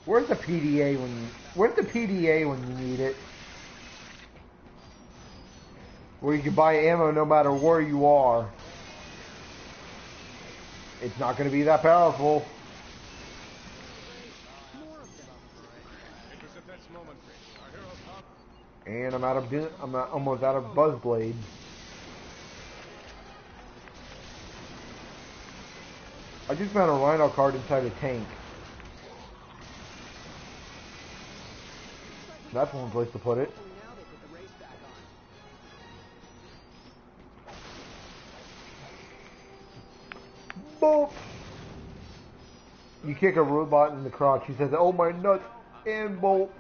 Where's the PDA when you need it? Where you can buy ammo no matter where you are. It's not gonna be that powerful. It was at this moment our hero thought. And I'm almost out of Buzzblade. I just found a Rhino card inside a tank. That's one place to put it. Bolt! You kick a robot in the crotch. He says, "Oh my nuts!" And bolt.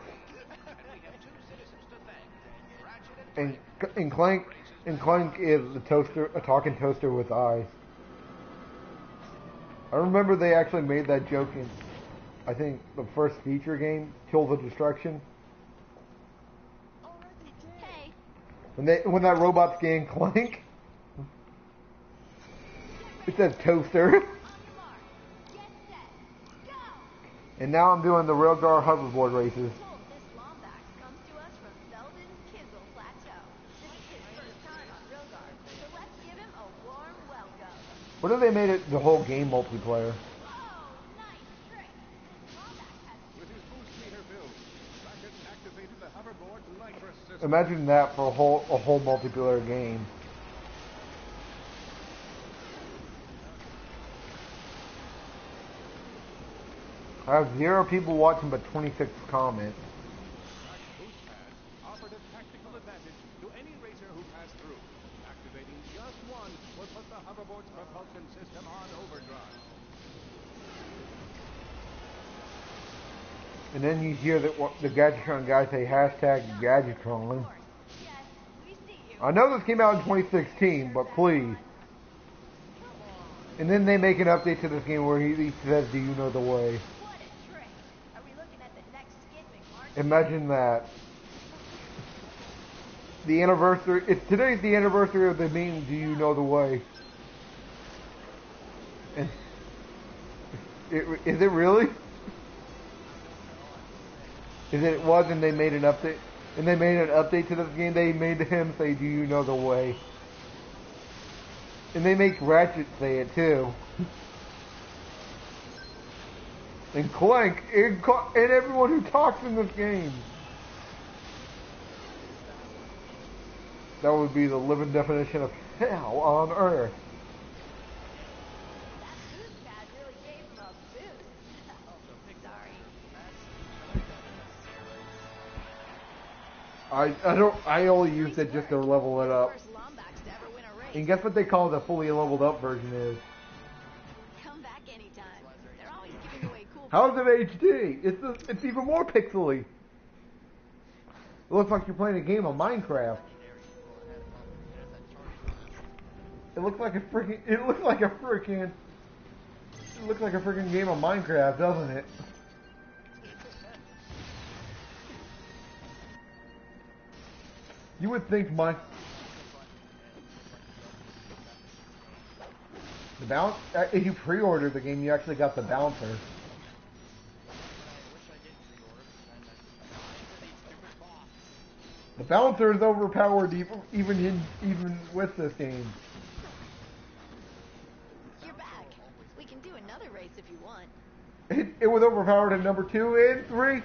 And Clank is the toaster, a talking toaster with eyes. I remember they actually made that joke in, I think, the first feature game, Kill the Destruction. Hey. When that robot scanned Clank, it says toaster. And now I'm doing the Railgar hoverboard races. What if they made it the whole game multiplayer? With his boost meter build, Ratchet activated the hoverboard nitrous system. Imagine that for a whole multiplayer game. I have 0 people watching but 26 comments. Boost pads offered a tactical advantage to any racer who passed through. Activating just one will put the hoverboard's propulsion system on overdrive. And then you hear that the Gadgetron guy say #Gadgetron. I know this came out in 2016, but please. And then they make an update to this game where he says, "Do you know the way?" Imagine that. The anniversary. Today's the anniversary of the meme. Do you know the way? And is it really? It was, and they made an update. And they made an update to this game. They made him say, "Do you know the way?" And they make Ratchet say it too. And Clank, and everyone who talks in this game. That would be the living definition of hell on Earth. That boost pad really gave him a boost. Oh, sorry. I only used it just to level it up. And guess what they call the fully leveled up version is? Come back anytime. They're always giving away cool. How's it HD? It's even more pixely. It looks like you're playing a game of Minecraft. It looks like a freaking game of Minecraft, doesn't it? You would think if you pre-order the game, you actually got the bouncer. The bouncer is overpowered even with this game. You're back. We can do another race if you want. It was overpowered at number 2 and 3.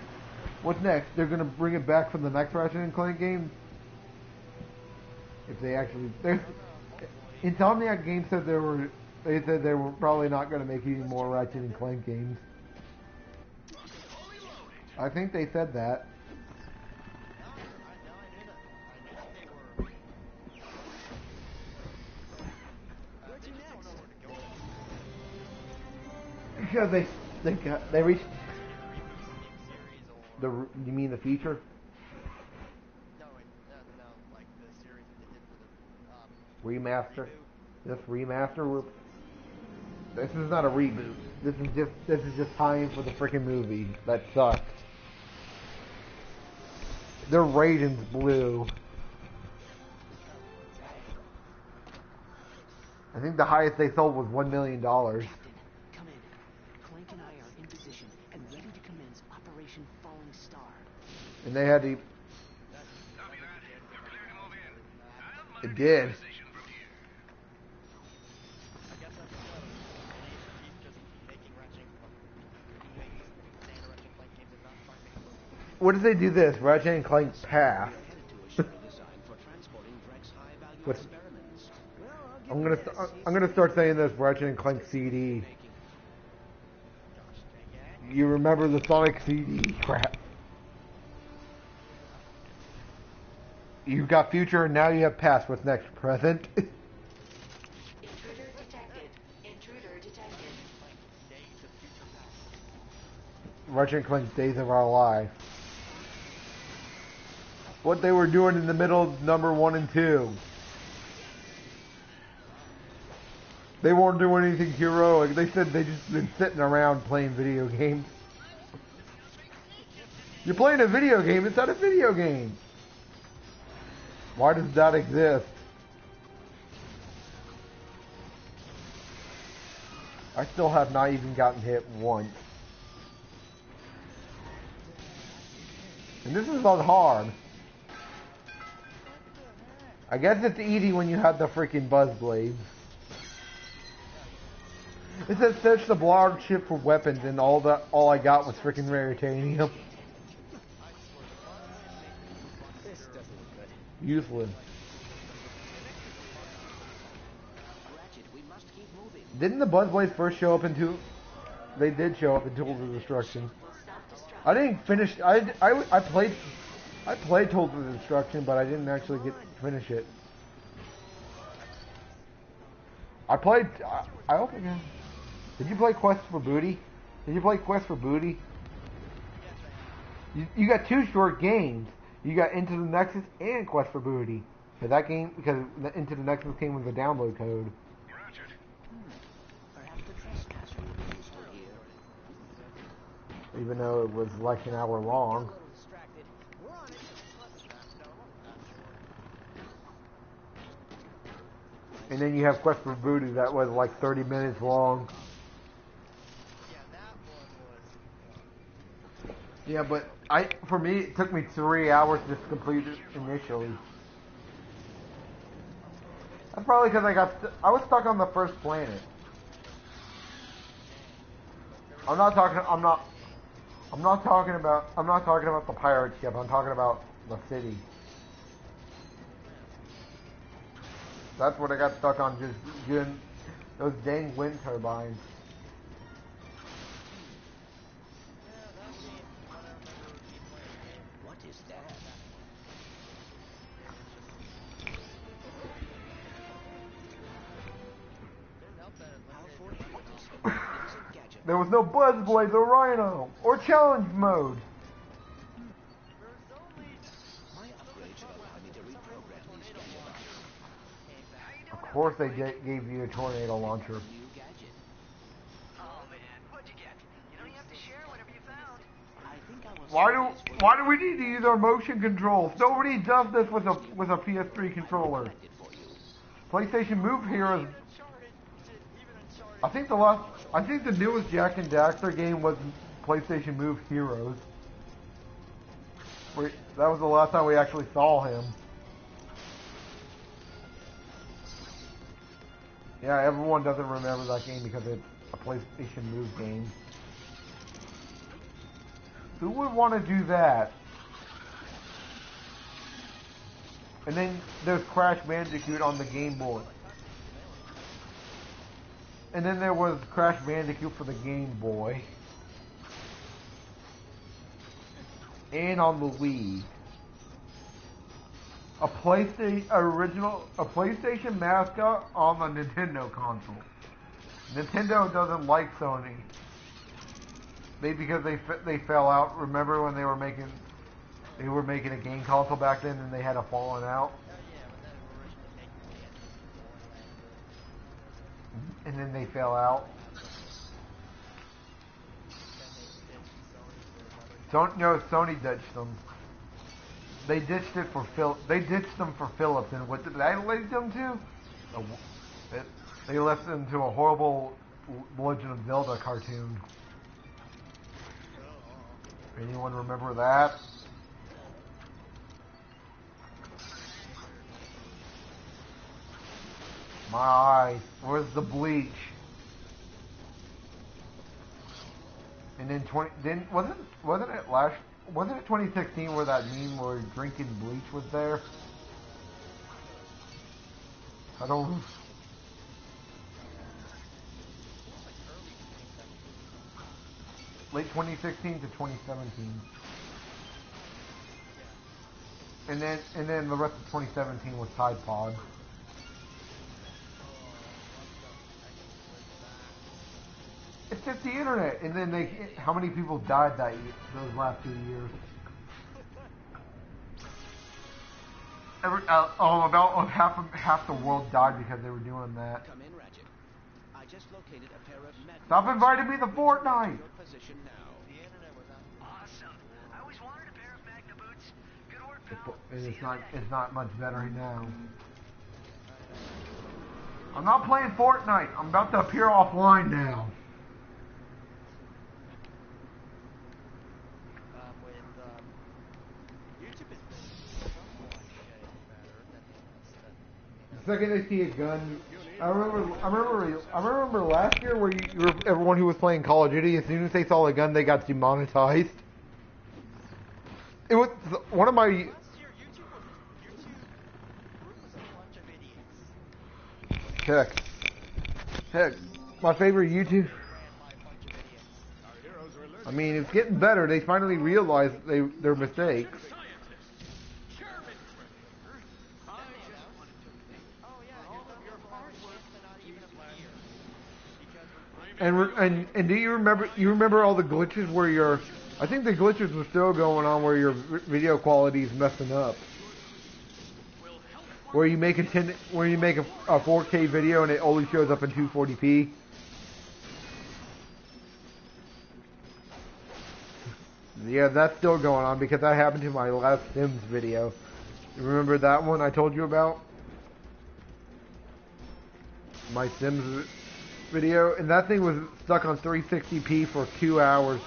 What's next? They're gonna bring it back from the next Ratchet and Clank game. If they actually, Insomniac Games said they said they were probably not going to make any more Ratchet and Clank games. I think they said that. Because they reached the, you mean the feature? No, like the series that they did for the Remaster. reboot. This remaster. This is not a reboot. This is just tying for the freaking movie that sucked. Their ratings blew. I think the highest they sold was $1 million. Come in. Clank and I are in position and ready to commence Operation Falling Star. And they had to. It did. What did they do this? Ratchet and Clank Path. I'm gonna start saying this. Ratchet and Clank CD. You remember the Sonic CD crap? You've got future and now you have past. What's next? Present. Intruder detected. Intruder detected. Ratchet and Clank Days of Our Life. What they were doing in the middle of number 1 and 2. They weren't doing anything heroic. They said they just been sitting around playing video games. You're playing a video game. It's not a video game. Why does that exist? I still have not even gotten hit once. And this is not hard. I guess it's easy when you have the freaking buzz blades. It says search the blog ship for weapons, and all I got was freaking raritanium. Useless. Didn't the buzz blades first show up in They did show up in Tools of Destruction. I didn't finish. I played Tools of Destruction, but I didn't actually get to finish it. I played. I hope again. Did you play Quest for Booty? Did you play Quest for Booty? You got 2 short games. You got Into the Nexus and Quest for Booty. For that game, because Into the Nexus came with a download code. Perhaps the trespasser will be useful here. Even though it was like an hour long. And then you have Quest for Booty that was like 30 minutes long. Yeah, but for me, it took me 3 hours to complete it initially. That's probably because I was stuck on the first planet. I'm not talking. I'm not talking about. I'm not talking about the pirate ship. I'm talking about the city. That's what I got stuck on. Just doing those dang wind turbines. Yeah, that game, from what I remember, would be playing. What is that? Didn't help that it How limited fortuitous. weapons. Innocent gadget. There was no Buzzblade or Rhino or challenge mode. There's only My upgrades will allow me to reprogram these gadget bots. came back. Of course, they gave you a tornado launcher. New gadget. Oh man, what'd you get? You know you have to share whatever you found. I think I will Why save these for do we need to use our motion controls? Nobody does this with a PS3 controller. collect it for you. PlayStation Move Heroes. Even Uncharted. I think the newest Jack and Daxter game was PlayStation Move Heroes. That was the last time we actually saw him. Yeah, everyone doesn't remember that game because it's a PlayStation Move game. Who would want to do that? And then there's Crash Bandicoot on the Game Boy. And then there was Crash Bandicoot for the Game Boy. And on the Wii. A PlayStation mascot on the Nintendo console. Nintendo doesn't like Sony. Because they fell out. Remember when they were making a game console back then and they had a falling out? Oh yeah, when they were originally making the N64 And then they fell out. then they ditched Sony for another Sony ditched them. They ditched it for They ditched them for Philips, and what did that lead them to? They left them to a horrible Legend of Zelda cartoon. Anyone remember that? My eyes. Where's the bleach? And then wasn't it 2016 where that meme where drinking bleach was there? I don't. Late 2016 to 2017. And then the rest of 2017 was Tide Pod. It's just the internet, and then how many people died those last 2 years? About half the world died because they were doing that. Come in, Ratchet. I just located a pair of magnet. Stop inviting me to Fortnite. Your position now. The internet was out. Awesome. I always wanted a pair of Magna boots. Good work, pal. And it's not much better now. I'm not playing Fortnite. I'm about to appear offline now. YouTube has been somewhat getting better than The second they see a gun, I remember last year where everyone who was playing Call of Duty, as soon as they saw a gun, they got demonetized. It was one of my. Last year, YouTube group was a bunch of idiots. Heck, my favorite YouTube. I mean, it's getting better. They finally realized their mistakes. And do you remember all the glitches where I think the glitches were still going on where your video quality is messing up. Where you make a 4K video and it only shows up in 240p. Yeah, that's still going on because that happened to my last Sims video. You remember that one I told you about? My Sims video, and that thing was stuck on 360p for 2 hours.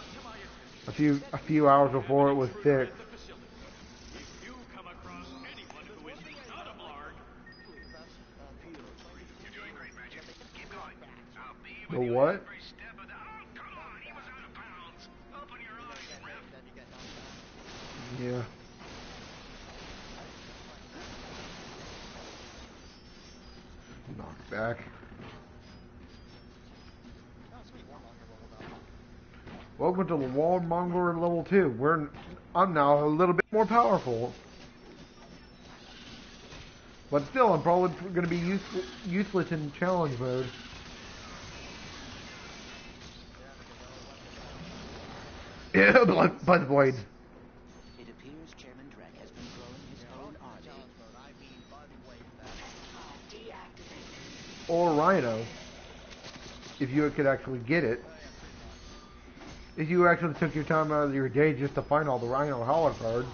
A few hours before it was fixed. The what? Knockback. Welcome to the Warmonger level 2. I'm now a little bit more powerful. But still, I'm probably going to be useless in challenge mode. Yeah, Buzzblade. It appears Chairman Drek has been growing his own army. Or Rhino. If you could actually get it. If you actually took your time out of your day just to find all the Rhino Holo cards.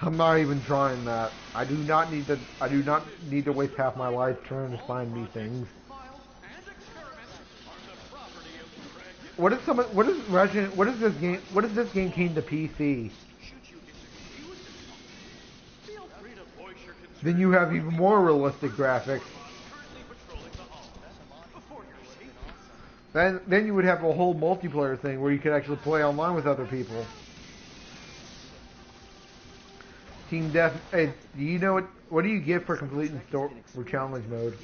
I'm not even trying that. I do not need to waste half my life trying to find these things. What is this game came to PC? Then you have even more realistic graphics. Then you would have a whole multiplayer thing where you could actually play online with other people. Team Death. Hey, do you know what do you get for completing for challenge mode?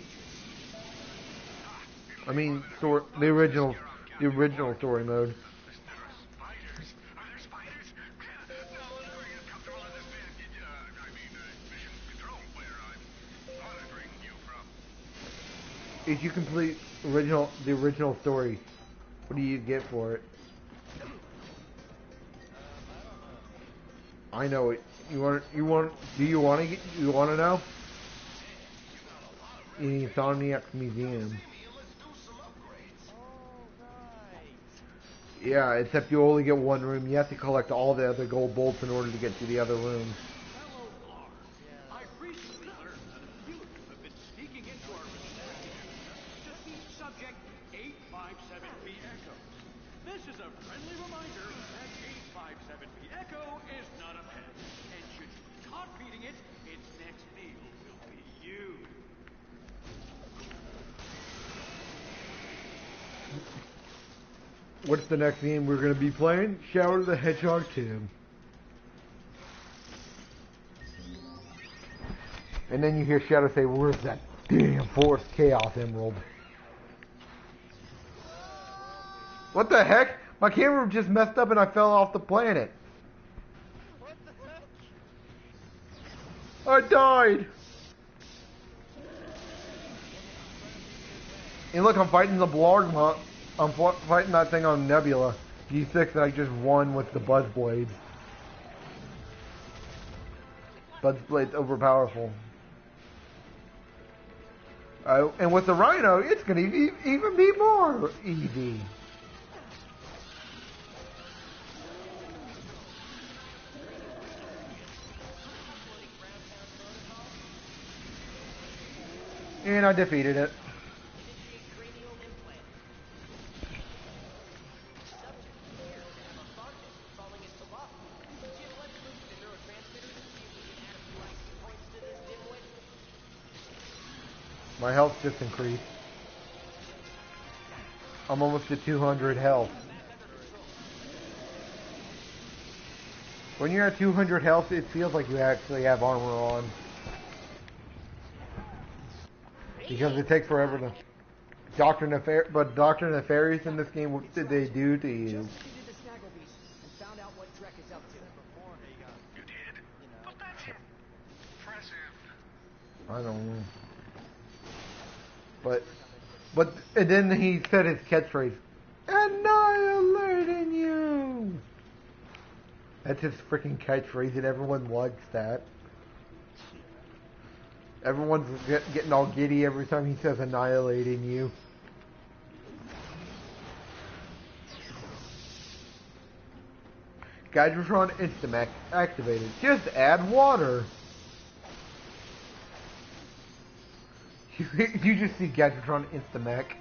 I mean, the original story mode. If you complete the original story, what do you get for it? I know it. Do you want to know? In Insomniac's museum. Yeah, except you only get one room. You have to collect all the other gold bolts in order to get to the other rooms. I recently learned that a few of you have been sneaking into our to see subject 857B Echo. This is a friendly reminder that 857B Echo is not a pet, and should you be caught feeding it, its next meal will be you. What's the next game we're going to be playing? Shadow the Hedgehog 2. And then you hear Shadow say, "Where's that damn Forest Chaos Emerald?" What the heck? My camera just messed up and I fell off the planet. What the heck? I died. And look, I'm fighting the Blarg. I'm fighting that thing on Nebula G6 and I just won with the Buzzblade. Buzzblade's overpowerful. And with the Rhino, it's going to even be more easy. And I defeated it. My health just increased. I'm almost at 200 health. When you're at 200 health, it feels like you actually have armor on. Because it takes forever to... Dr. Nefarious in this game, what did they do to you? I don't know. But and then he said his catchphrase, "Annihilating you." That's his freaking catchphrase, and everyone likes that. Everyone's getting all giddy every time he says "annihilating you." Gadgetron Instamac activated. Just add water. You just see Gadgetron Instamac.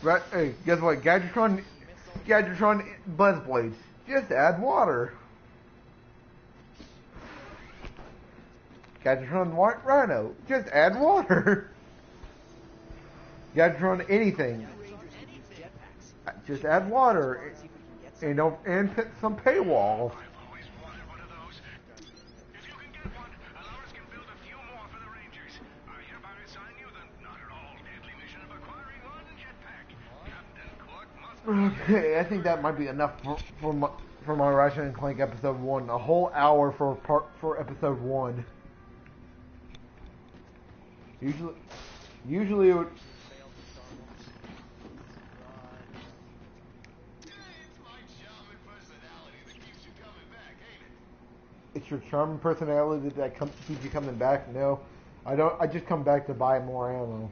Right, hey, guess what? Gadgetron Buzzblades. Just add water. Gadgetron Rhino. Just add water. Gadgetron anything. Just add water. and some paywalls. I've always wanted one of those. If you can get one, Alaris can build a few more for the Rangers. I hereby assign you the not at all deadly mission of acquiring one jetpack. Captain Clark must... Okay, I think that might be enough for my Ratchet and Clank episode 1. A whole hour for episode 1. Usually it would... It's your charming personality that keeps you coming back? No, I don't. I just come back to buy more ammo.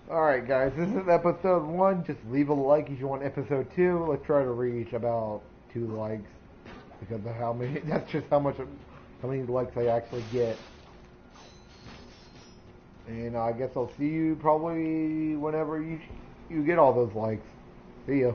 Alright guys, this is episode 1. Just leave a like if you want episode 2. Let's try to reach about 2 likes. Because of how many, that's just how many likes I actually get. And I guess I'll see you probably whenever you get all those likes. See ya.